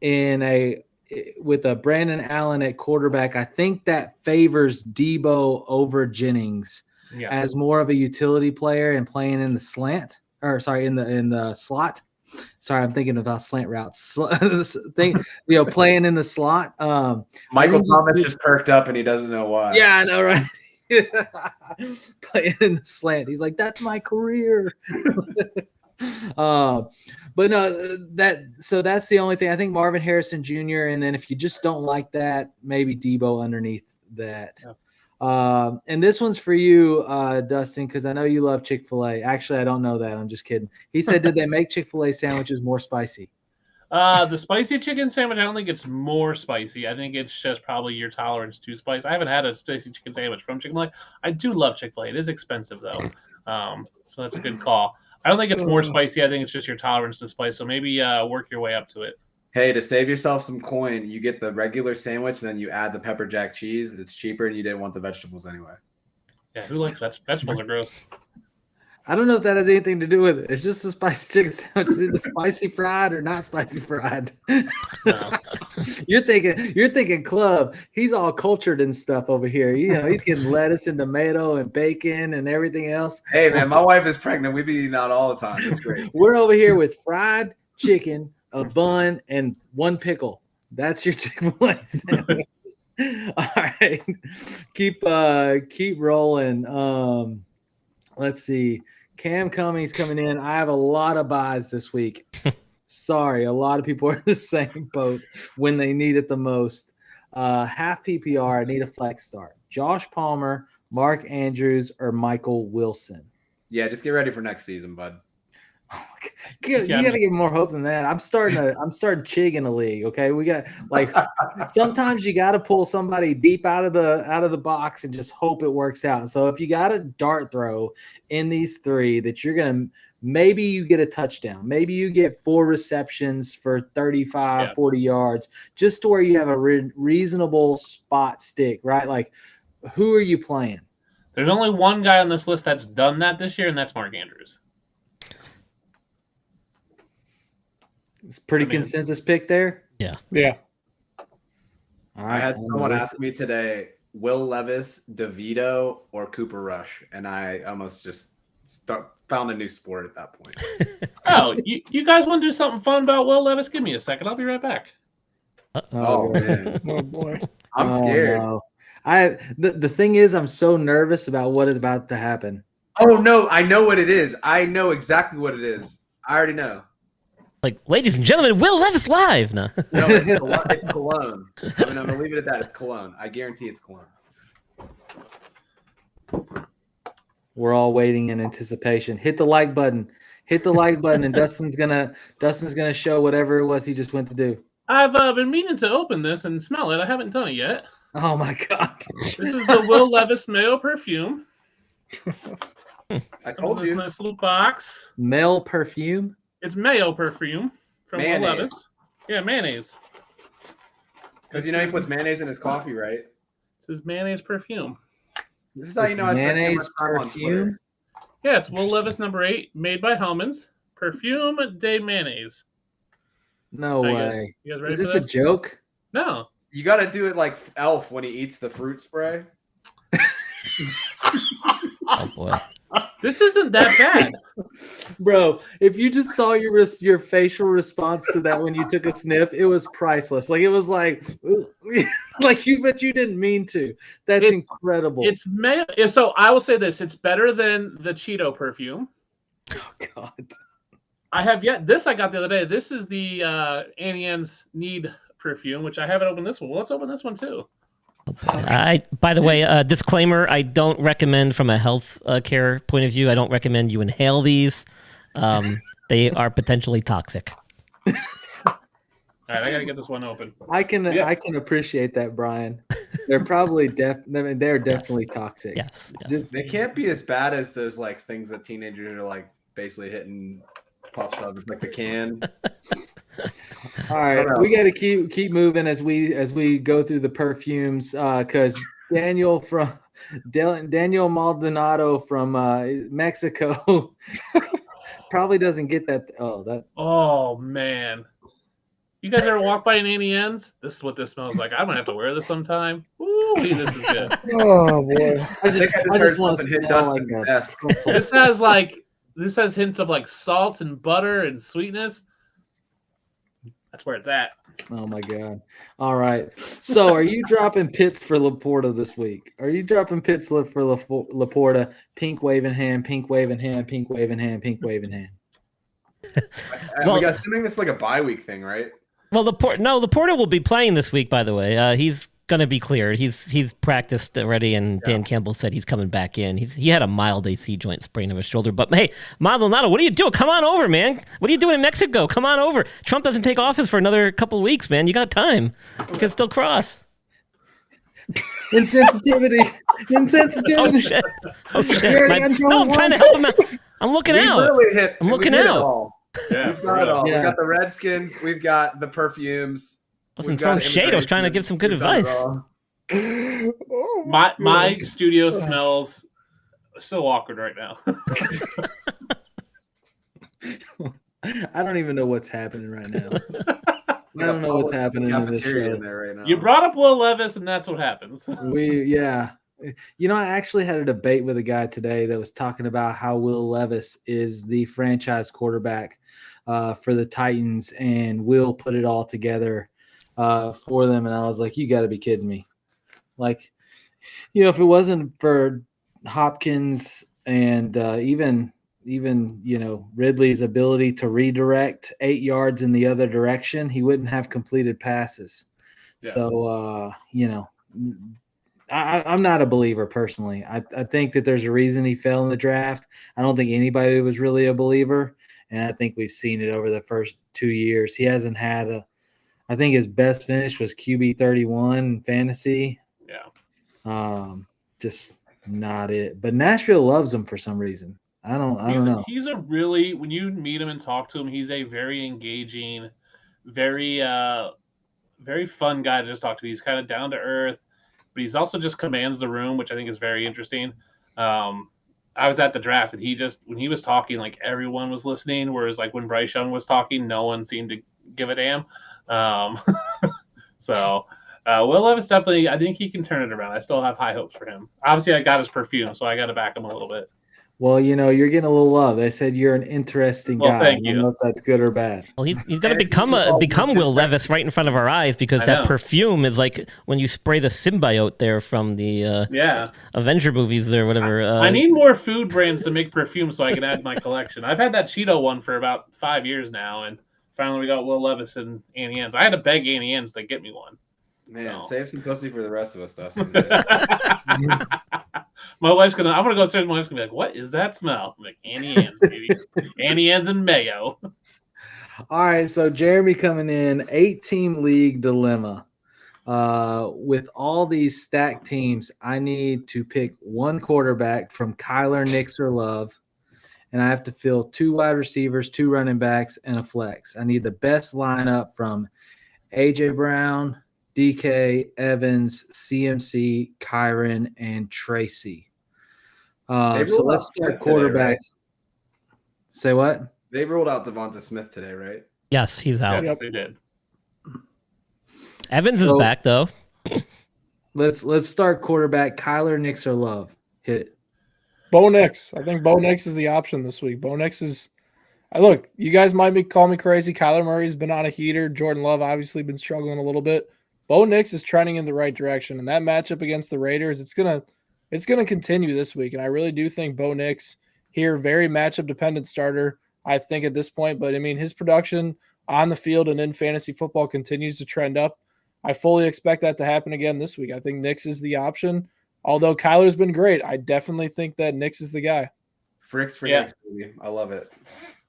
with a Brandon Allen at quarterback, I think that favors Debo over Jennings as more of a utility player and playing in the slant, or sorry, in the slot. Sorry, I'm thinking about slant routes. Playing in the slot. Michael Thomas just perked up and he doesn't know why. Yeah, I know, right? Playing in the slant. He's like, that's my career. But no, that's the only thing. I think Marvin Harrison Jr. And then if you just don't like that, maybe Debo underneath that. Yeah. And this one's for you, Dustin, because I know you love Chick-fil-A. Actually, I don't know that. I'm just kidding. He said, did they make Chick-fil-A sandwiches more spicy? The spicy chicken sandwich, I don't think it's more spicy. I think it's just probably your tolerance to spice. I haven't had a spicy chicken sandwich from Chick-fil-A. I do love Chick-fil-A. It is expensive, though. So that's a good call. I don't think it's more spicy. I think it's just your tolerance to spice. So maybe work your way up to it. Hey, to save yourself some coin, you get the regular sandwich, then you add the pepper jack cheese. It's cheaper, and you didn't want the vegetables anyway. Yeah, who likes vegetables? Are gross. I don't know if that has anything to do with it. It's just a spicy chicken sandwich. Is it spicy fried or not spicy fried? No. You're thinking club. He's all cultured and stuff over here. He's getting lettuce and tomato and bacon and everything else. Hey man, my wife is pregnant. We be eating out all the time. It's great. We're over here with fried chicken, a bun, and one pickle. That's your Chick-fil-A sandwich. All right, keep rolling. Let's see. Cam Cummings coming in. I have a lot of buys this week. Sorry, a lot of people are in the same boat when they need it the most. Half PPR, I need a flex start. Josh Palmer, Mark Andrews, or Michael Wilson. Yeah, just get ready for next season, bud. Oh my God. You got to give more hope than that. I'm starting Chig in the league. Okay, we got sometimes you got to pull somebody deep out of the box and just hope it works out. So if you got a dart throw in these three that you're gonna, maybe you get a touchdown, maybe you get 4 receptions for 35, 40 yards, just to where you have a reasonable spot stick, right? Like, who are you playing? There's only one guy on this list that's done that this year, and that's Mark Andrews. It's pretty consensus pick there. Yeah. All right. I had someone ask me today, Will Levis, DeVito, or Cooper Rush, and I almost just found a new sport at that point. Oh, you guys want to do something fun about Will Levis? Give me a second. I'll be right back. Oh man. Oh boy. I'm scared. No. The thing is, I'm so nervous about what is about to happen. Oh no, I know what it is. I know exactly what it is. I already know. Like, ladies and gentlemen, Will Levis live. No, it's cologne. I'm going to leave it at that. It's cologne. I guarantee it's cologne. We're all waiting in anticipation. Hit the like button. And Dustin's gonna show whatever it was he just went to do. I've been meaning to open this and smell it. I haven't done it yet. Oh my God! This is the Will Levis Mayo perfume. I told you. This nice little box. Male perfume. It's Mayo perfume from Will Levis. Yeah, mayonnaise. Because he puts mayonnaise in his coffee, right? This is mayonnaise perfume. This is how you know I spent too much time on Twitter. Yeah, it's Will Levis number 8, made by Hellman's. Perfume de mayonnaise. No way. You guys ready is for this a joke? No. You got to do it like Elf when he eats the fruit spray. Oh boy. This isn't that bad. Bro, if you just saw your facial response to that when you took a sniff, it was priceless. Like, it was like but you didn't mean to. That's incredible. It's mayo. So I will say this: it's better than the Cheeto perfume. Oh God. I have yet. This I got the other day. This is the Annie Ann's Need perfume, which I haven't opened this one. Well, let's open this one too. By the way, disclaimer, I don't recommend from a health care point of view, I don't recommend you inhale these. They are potentially toxic. All right, I got to get this one open. I can appreciate that, Brian. They're probably they're definitely toxic. Yes. Just They can't be as bad as those like things that teenagers are like basically hitting puffs of, like the can. all right. We got to keep moving as we go through the perfumes because Daniel Maldonado from Mexico probably doesn't get that. Oh man. You guys ever walk by an Annie Ann's? This is what this smells like. I'm gonna have to wear this sometime. Ooh, this is good. Oh boy. I just want to smell like that. This has hints of like salt and butter and sweetness. That's where it's at. Oh my God. All right. So are you dropping pits for Laporta this week? Are you dropping pits for Laporta? Pink waving hand, pink waving hand, pink waving hand, pink waving hand. We got assuming this is like a bye week thing, right? Well, Laporta will be playing this week, by the way. He's going to be cleared. He's practiced already, and Dan Campbell said he's coming back in. He had a mild AC joint sprain of his shoulder. But, hey, Maldonado, what are you doing? Come on over, man. What are you doing in Mexico? Come on over. Trump doesn't take office for another couple of weeks, man. You got time. You can still cross. Insensitivity. Oh, shit. No, I'm trying to help him out. I'm looking out. I'm looking out. Yeah, we've got it all. Yeah. We got the Redskins. We've got the perfumes. Wasn't throwing shade. I was trying to give some good advice. My studio smells so awkward right now. I don't even know what's happening right now. I don't know what's happening in this show. In there right now. You brought up Will Levis, and that's what happens. I actually had a debate with a guy today that was talking about how Will Levis is the franchise quarterback for the Titans and will put it all together for them. And I was like, you got to be kidding me. Like, if it wasn't for Hopkins and even Ridley's ability to redirect 8 yards in the other direction, he wouldn't have completed passes. Yeah. So, I'm not a believer personally. I think that there's a reason he fell in the draft. I don't think anybody was really a believer. And I think we've seen it over the first 2 years. He hasn't had I think his best finish was QB 31 in fantasy. Yeah. Just not it. But Nashville loves him for some reason. I don't know. He's when you meet him and talk to him, he's a very engaging, very very fun guy to just talk to. He's kind of down to earth, but he's also just commands the room, which I think is very interesting. I was at the draft, and when he was talking, like everyone was listening, whereas like when Bryce Young was talking, no one seemed to give a damn. So Will Levis definitely, I think he can turn it around. I still have high hopes for him. Obviously, I got his perfume, so I got to back him a little bit. Well, you're getting a little love. They said you're an interesting guy. Thank you. I don't know if that's good or bad. Well, he's going to become Will Levis right in front of our eyes because that perfume is like when you spray the symbiote there from the Avenger movies or whatever. I need more food brands to make perfume so I can add my collection. I've had that Cheeto one for about 5 years now, and finally we got Will Levis and Annie Ann's. I had to beg Annie Ann's to get me one. Man, save some pussy for the rest of us, Dustin. I'm gonna go upstairs. My wife's gonna be like, "What is that smell?" I'm like, Annie Ann's, baby. Annie Ann's and mayo. All right, so Jeremy coming in, 8-team league dilemma. With all these stacked teams, I need to pick one quarterback from Kyler, Nix, or Love, and I have to fill 2 wide receivers, 2 running backs, and a flex. I need the best lineup from A.J. Brown, DK, Evans, CMC, Kyron, and Tracy. So let's start quarterback. Today, right? Say what? They ruled out Devonta Smith today, right? Yes, he's out. Yes, they did. Evans is back though. Let's start quarterback. Kyler, Nix, or Love. Hit it. Bo Nix. I think Bo Nix is the option this week. Bo Nix is. Look, you guys might call me crazy. Kyler Murray's been on a heater. Jordan Love obviously been struggling a little bit. Bo Nix is trending in the right direction, and that matchup against the Raiders, it's gonna continue this week. And I really do think Bo Nix here, very matchup dependent starter, I think at this point. But I mean, his production on the field and in fantasy football continues to trend up. I fully expect that to happen again this week. I think Nix is the option. Although Kyler's been great, I definitely think that Nix is the guy. Fricks for Yeah. next baby. I love it.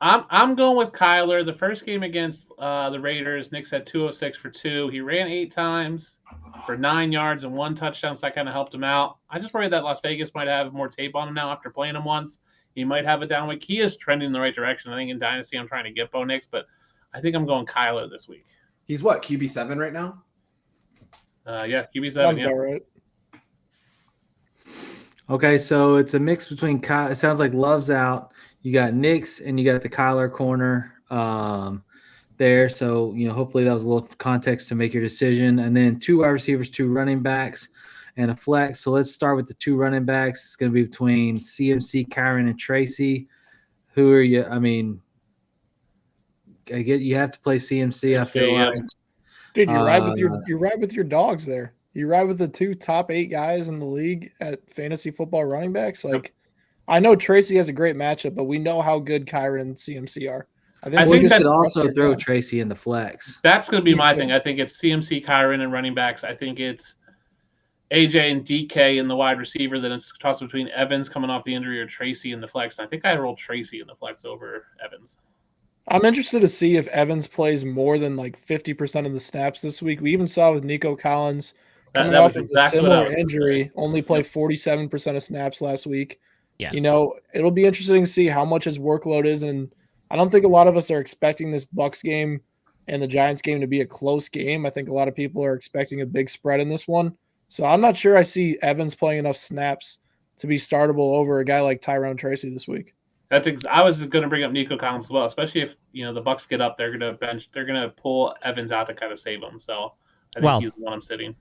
I'm going with Kyler. The first game against the Raiders, Nick said 206 for 2. He ran 8 times for 9 yards and 1 touchdown, so that kind of helped him out. I just worry that Las Vegas might have more tape on him now after playing him once. He might have a down week. He is trending in the right direction. I think in Dynasty I'm trying to get Bo Nix, but I think I'm going Kyler this week. He's what, QB7 right now? Yeah, QB7. Sounds Yeah. about right. Okay, so it's a mix between it sounds like Love's out. You got Nix and you got the Kyler corner there. So, hopefully that was a little context to make your decision. And then 2 wide receivers, 2 running backs, and a flex. So let's start with the 2 running backs. It's going to be between CMC, Kyron, and Tracy. Who are you? I mean, you have to play CMC. I feel like. Dude, you're right with your dogs there. You ride with the 2 top 8 guys in the league at fantasy football running backs. Like, I know Tracy has a great matchup, but we know how good Kyron and CMC are. I we think just that's could also throw Tracy in the flex. That's going to be my thing. I think it's CMC, Kyron, and running backs. I think it's AJ and DK in the wide receiver. Then it's tossed between Evans coming off the injury or Tracy in the flex. And I think I rolled Tracy in the flex over Evans. I'm interested to see if Evans plays more than like 50% of the snaps this week. We even saw with Nico Collins coming off of a similar injury, only play 47% of snaps last week. Yeah. It'll be interesting to see how much his workload is. And I don't think a lot of us are expecting this Bucs game and the Giants game to be a close game. I think a lot of people are expecting a big spread in this one. So I'm not sure I see Evans playing enough snaps to be startable over a guy like Tyrone Tracy this week. I was going to bring up Nico Collins as well, especially if the Bucs get up, they're going to pull Evans out to kind of save him. So I think he's the one I'm sitting.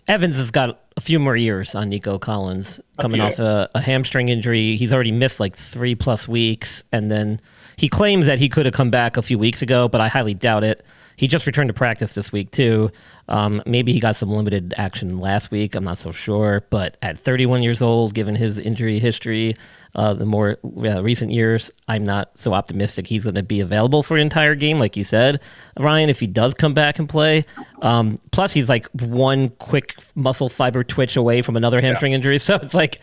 Evans has got a few more years on Nico Collins coming off a hamstring injury. He's already missed like 3+ weeks, and then he claims that he could have come back a few weeks ago, but I highly doubt it. He just returned to practice this week too. Maybe he got some limited action last week. I'm not so sure. But at 31 years old, given his injury history, the more recent years, I'm not so optimistic he's going to be available for an entire game, like you said, Ryan, if he does come back and play. Plus, he's like one quick muscle fiber twitch away from another hamstring injury. So it's like,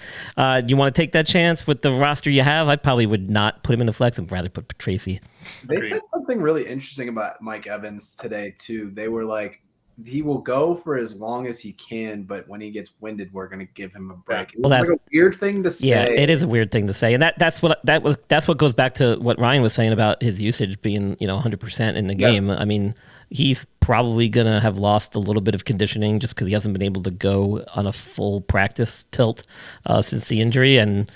you want to take that chance with the roster you have? I probably would not put him in the flex and rather put Tracy. They said something really interesting about Mike Evans today, too. They were like, he will go for as long as he can, but when he gets winded, we're going to give him a break. Well, that's like a weird thing to say. Yeah, it is a weird thing to say, and that's what goes back to what Ryan was saying about his usage being 100% in the game. I mean, he's probably going to have lost a little bit of conditioning just because he hasn't been able to go on a full practice tilt since the injury, and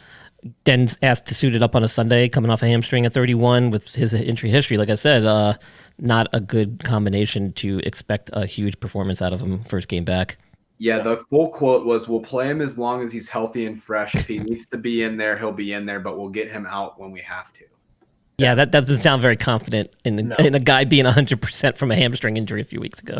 then asked to suit it up on a Sunday, coming off a hamstring at 31 with his injury history. Like I said, not a good combination to expect a huge performance out of him first game back. Yeah, the full quote was, we'll play him as long as he's healthy and fresh. If he needs to be in there, he'll be in there, but we'll get him out when we have to. Yeah, that doesn't sound very confident in a guy being 100% from a hamstring injury a few weeks ago.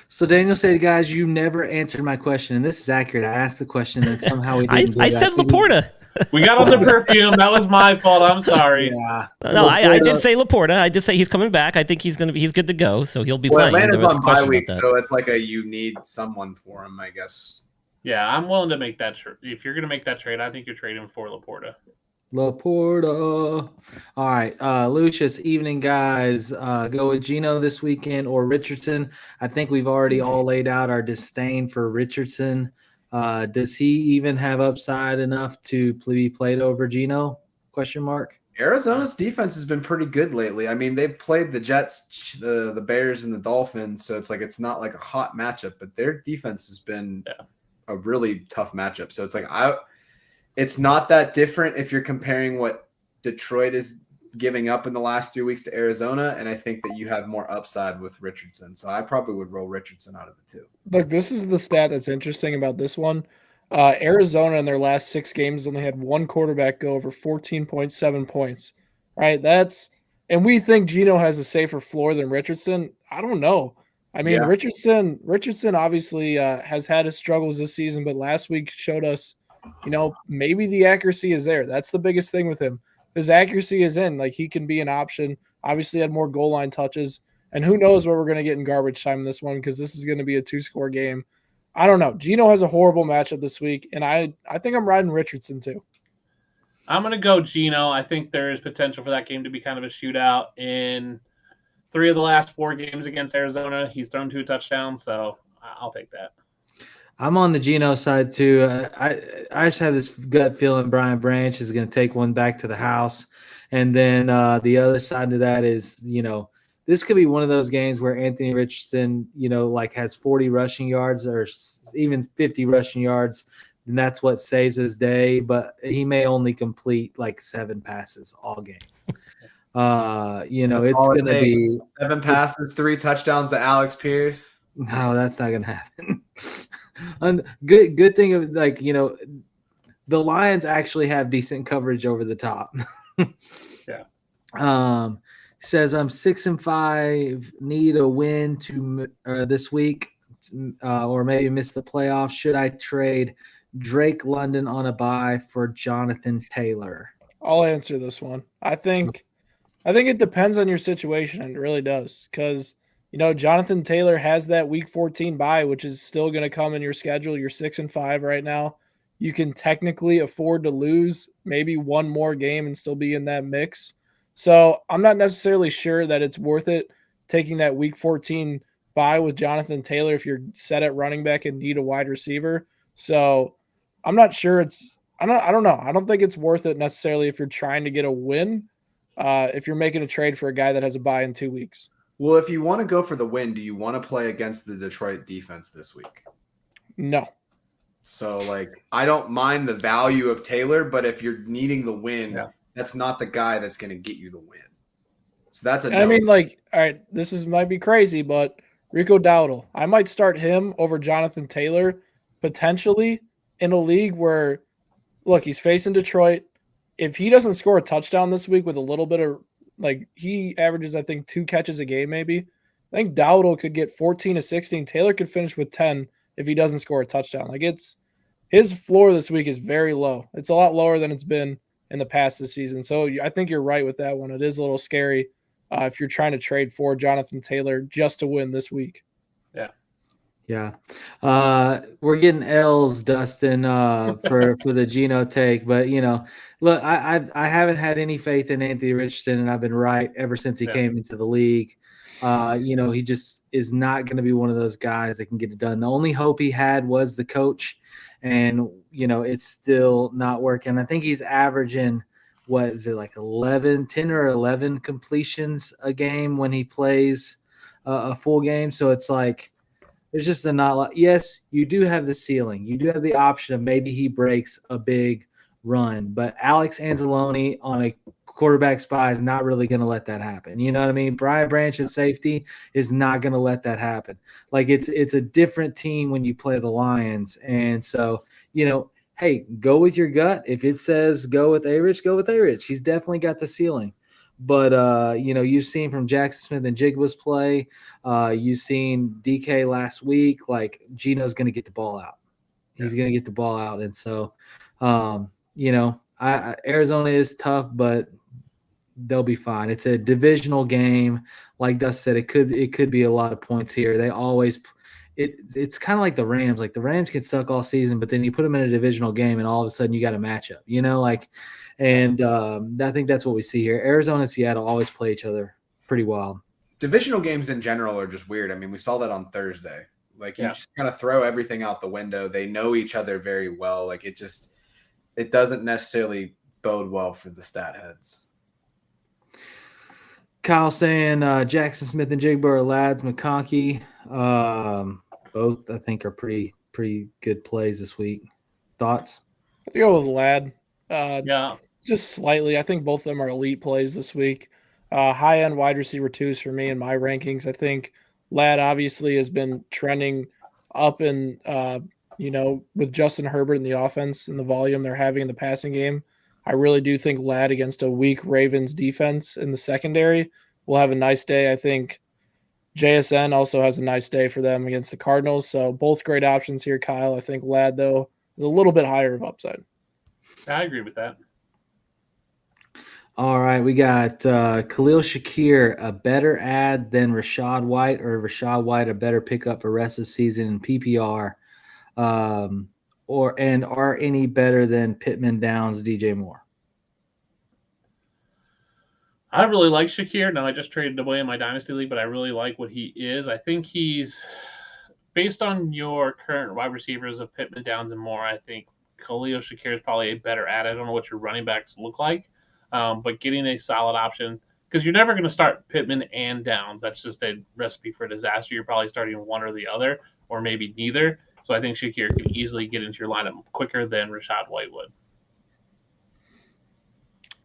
So Daniel said, guys, you never answered my question, and this is accurate. I asked the question, and somehow we didn't. I said Laporta. We got on the perfume. That was my fault. I'm sorry. Yeah. No, I did say Laporta. I did say he's coming back. I think he's good to go, so he'll be playing. Atlanta's on bye week, so it's like you need someone for him, I guess. Yeah, I'm willing to make that trade. If you're going to make that trade, I think you're trading for Laporta. All right, Lucius, evening, guys. Go with Geno this weekend or Richardson. I think we've already all laid out our disdain for Richardson. Does he even have upside enough to be played over Geno? Question mark. Arizona's defense has been pretty good lately. I mean, they've played the Jets, the Bears, and the Dolphins, so it's not like a hot matchup, but their defense has been a really tough matchup. So it's not that different if you're comparing what Detroit is giving up in the last 3 weeks to Arizona, and I think that you have more upside with Richardson. So I probably would roll Richardson out of it too. Look, this is the stat that's interesting about this one. Arizona in their last 6 games only had one quarterback go over 14.7 points. Right? And we think Geno has a safer floor than Richardson. I don't know. I mean, Richardson obviously has had his struggles this season, but last week showed us, maybe the accuracy is there. That's the biggest thing with him. His accuracy is in. Like, he can be an option. Obviously had more goal line touches. And who knows what we're going to get in garbage time in this one, because this is going to be a 2-score game. I don't know. Geno has a horrible matchup this week, and I think I'm riding Richardson too. I'm going to go Geno. I think there is potential for that game to be kind of a shootout. In 3 of the last 4 games against Arizona, he's thrown 2 touchdowns, so I'll take that. I'm on the Geno side too. I just have this gut feeling Brian Branch is going to take one back to the house. And then the other side of that is, this could be one of those games where Anthony Richardson, has 40 rushing yards or even 50 rushing yards, and that's what saves his day. But he may only complete 7 passes all game. It's going to be 7 passes, 3 touchdowns to Alex Pierce. No, that's not going to happen. Good thing of the Lions actually have decent coverage over the top. Yeah. Says I'm 6-5, need a win this week, or maybe miss the playoffs. Should I trade Drake London on a bye for Jonathan Taylor? I'll answer this one. I think it depends on your situation, and it really does, because Jonathan Taylor has that week 14 bye, which is still going to come in your schedule. You're 6-5 right now. You can technically afford to lose maybe one more game and still be in that mix. So I'm not necessarily sure that it's worth it taking that week 14 bye with Jonathan Taylor if you're set at running back and need a wide receiver. So I'm not sure I don't know. I don't think it's worth it necessarily if you're trying to get a win, if you're making a trade for a guy that has a bye in 2 weeks. Well, if you want to go for the win, do you want to play against the Detroit defense this week? No. So, I don't mind the value of Taylor, but if you're needing the win, that's not the guy that's going to get you the win. So that's I mean, all right, might be crazy, but Rico Dowdle, I might start him over Jonathan Taylor potentially in a league where, look, he's facing Detroit. If he doesn't score a touchdown this week with a little bit of he averages, I think, 2 catches a game maybe. I think Dowdle could get 14 to 16. Taylor could finish with 10 if he doesn't score a touchdown. His floor this week is very low. It's a lot lower than it's been in the past this season. So I think you're right with that one. It is a little scary if you're trying to trade for Jonathan Taylor just to win this week. Yeah. We're getting L's, Dustin, for the Geno take. But, look, I haven't had any faith in Anthony Richardson, and I've been right ever since he came into the league. He just is not going to be one of those guys that can get it done. The only hope he had was the coach, and, it's still not working. I think he's averaging, 10 or 11 completions a game when he plays a full game. So it's there's just yes, you do have the ceiling. You do have the option of maybe he breaks a big run, but Alex Anzalone on a quarterback spy is not really going to let that happen. You know what I mean? Brian Branch's safety is not going to let that happen. It's a different team when you play the Lions. And so, hey, go with your gut. If it says go with A-Rich, go with A-Rich. He's definitely got the ceiling. But, you've seen from Jackson Smith and Jigba's play. You've seen DK last week. Geno's going to get the ball out. He's going to get the ball out. And so, Arizona is tough, but they'll be fine. It's a divisional game. Like Dustin said, it could be a lot of points here. They always it's kind of like the Rams. The Rams get stuck all season, but then you put them in a divisional game, and all of a sudden you got a matchup. I think that's what we see here. Arizona and Seattle always play each other pretty wild. Divisional games in general are just weird. I mean, we saw that on Thursday. You just kind of throw everything out the window. They know each other very well. It doesn't necessarily bode well for the stat heads. Kyle saying Jackson Smith and Jigba are lads. McConkey, both I think are pretty good plays this week. Thoughts? I think I'll go with Lad. Yeah. Just slightly. I think both of them are elite plays this week. High-end wide receiver 2s for me in my rankings. I think Lad obviously has been trending up in, with Justin Herbert in the offense and the volume they're having in the passing game. I really do think Lad against a weak Ravens defense in the secondary will have a nice day. I think JSN also has a nice day for them against the Cardinals. So both great options here, Kyle. I think Lad, though, is a little bit higher of upside. I agree with that. All right, we got Khalil Shakir, a better ad than Rachaad White, or Rachaad White a better pickup for rest of the season in PPR, are any better than Pittman, Downs, DJ Moore? I really like Shakir. Now, I just traded away in my Dynasty League, but I really like what he is. I think he's, based on your current wide receivers of Pittman, Downs, and Moore, I think Khalil Shakir is probably a better ad. I don't know what your running backs look like, but getting a solid option, because you're never going to start Pittman and Downs. That's just a recipe for disaster. You're probably starting one or the other, or maybe neither. So I think Shakir can easily get into your lineup quicker than Rashad White would.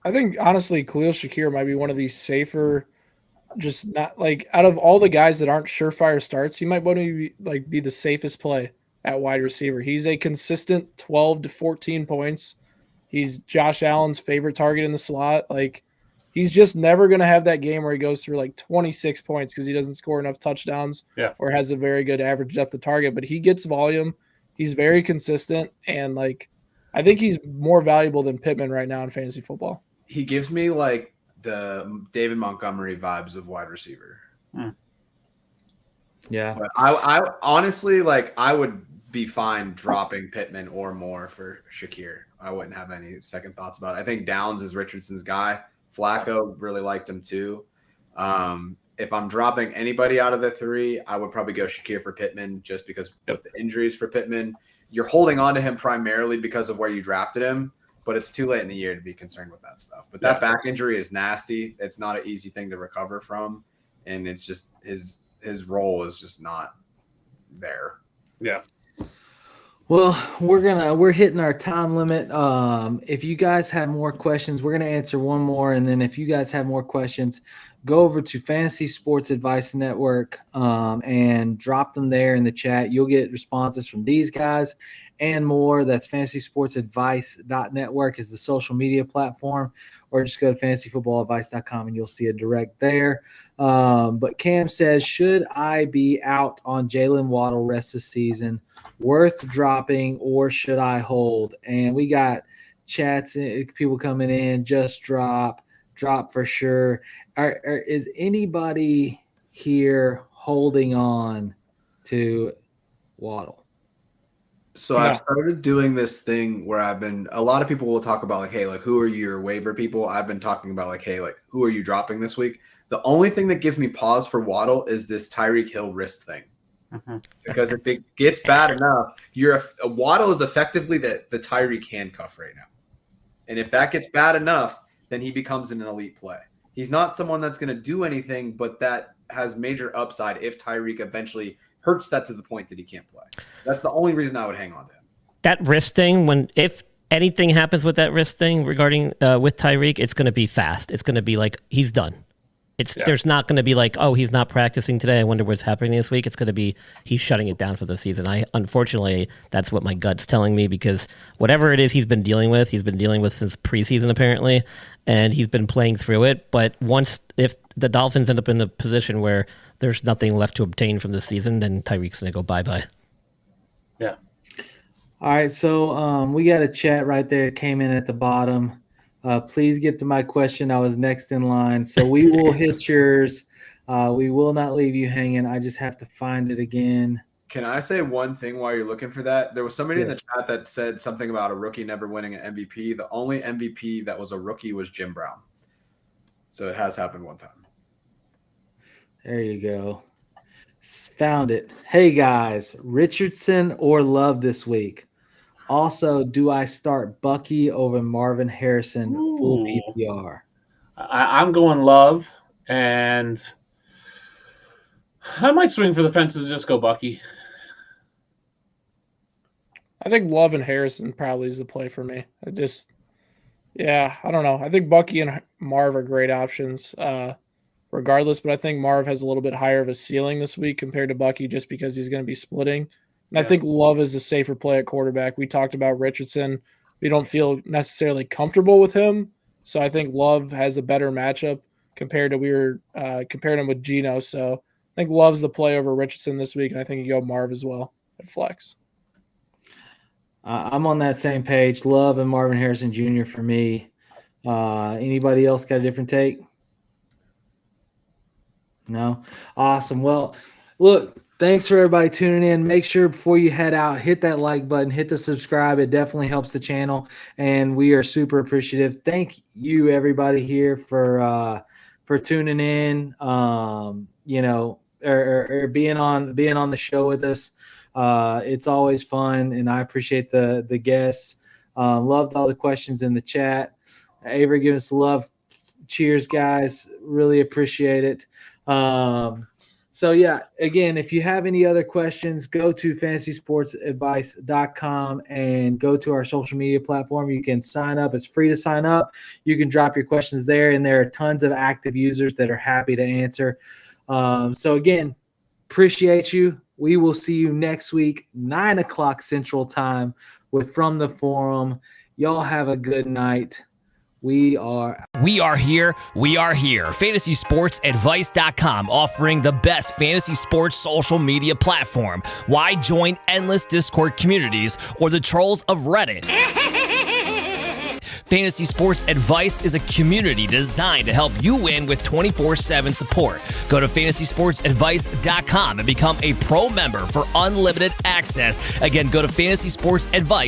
I think, honestly, Khalil Shakir might be one of these safer, just not like out of all the guys that aren't surefire starts, he might want to be the safest play at wide receiver. He's a consistent 12 to 14 points. He's Josh Allen's favorite target in the slot. Like, he's just never going to have that game where he goes through like 26 points because he doesn't score enough touchdowns or has a very good average depth of target. But he gets volume. He's very consistent. And, like, I think he's more valuable than Pittman right now in fantasy football. He gives me like the David Montgomery vibes of wide receiver. Yeah. But I honestly, like, I would be fine dropping Pittman or Moore for Shakir. I wouldn't have any second thoughts about it. I think Downs is Richardson's guy. Flacco, really liked him too. If I'm dropping anybody out of the three, I would probably go Shakir for Pittman, just because with the injuries for Pittman, you're holding on to him primarily because of where you drafted him. But it's too late in the year to be concerned with that stuff. But that back injury is nasty. It's not an easy thing to recover from. And it's just his role is just not there. Yeah. Well, we're hitting our time limit. If you guys have more questions, we're gonna answer one more, and then if you guys have more questions, go over to Fantasy Sports Advice Network and drop them there in the chat. You'll get responses from these guys and more. That's fantasysportsadvice.network is the social media platform, or just go to fantasyfootballadvice.com and you'll see a direct there. But Cam says, should I be out on Jalen Waddle rest of the season? Worth dropping, or should I hold? And we got chats, people coming in, just drop for sure. Is anybody here holding on to Waddle? So I've started doing this thing where a lot of people will talk about like, hey, like, who are your waiver people? I've been talking about like, hey, like, who are you dropping this week? The only thing that gives me pause for Waddle is this Tyreek Hill wrist thing. Because if it gets bad enough, a Waddle is effectively the Tyreek handcuff right now. And if that gets bad enough, then he becomes an elite play. He's not someone that's going to do anything, but that has major upside if Tyreek eventually hurts that to the point that he can't play. That's the only reason I would hang on to him. That wrist thing, if anything happens with that wrist thing regarding with Tyreek, it's going to be fast. It's going to be like he's done. There's not going to be like, oh, he's not practicing today. I wonder what's happening this week. It's going to be he's shutting it down for the season. Unfortunately, that's what my gut's telling me, because whatever it is he's been dealing with since preseason apparently, and he's been playing through it. But if the Dolphins end up in the position where there's nothing left to obtain from this season, then Tyreek's going to go bye-bye. Yeah. All right, so we got a chat right there. It came in at the bottom. Please get to my question. I was next in line. So we will hit yours. We will not leave you hanging. I just have to find it again. Can I say one thing while you're looking for that? There was somebody in the chat that said something about a rookie never winning an MVP. The only MVP that was a rookie was Jim Brown. So it has happened one time. There you go. Found it. Hey, guys, Richardson or Love this week? Also, do I start Bucky over Marvin Harrison full PPR? I'm going Love, and I might swing for the fences and just go Bucky. I think Love and Harrison probably is the play for me. I don't know. I think Bucky and Marv are great options regardless, but I think Marv has a little bit higher of a ceiling this week compared to Bucky just because he's going to be splitting. And I think Love is a safer play at quarterback. We talked about Richardson. We don't feel necessarily comfortable with him. So I think Love has a better matchup compared to comparing him with Geno. So I think Love's the play over Richardson this week, and I think you go Marv as well at flex. I'm on that same page. Love and Marvin Harrison Jr. for me. Anybody else got a different take? No? Awesome. Well, look, thanks for everybody tuning in. Make sure before you head out, hit that like button, hit the subscribe. It definitely helps the channel, and we are super appreciative. Thank you, everybody here, for for tuning in. You know, or being on the show with us. It's always fun, and I appreciate the guests. Loved all the questions in the chat. Avery, give us love. Cheers, guys. Really appreciate it. So, yeah, again, if you have any other questions, go to fantasysportsadvice.com and go to our social media platform. You can sign up. It's free to sign up. You can drop your questions there, and there are tons of active users that are happy to answer. So, again, appreciate you. We will see you next week, 9 o'clock Central Time with From the Forum. Y'all have a good night. We are here. FantasySportsAdvice.com, offering the best fantasy sports social media platform. Why join endless Discord communities or the trolls of Reddit? Fantasy Sports Advice is a community designed to help you win with 24/7 support. Go to FantasySportsAdvice.com and become a pro member for unlimited access. Again, go to FantasySportsAdvice.com.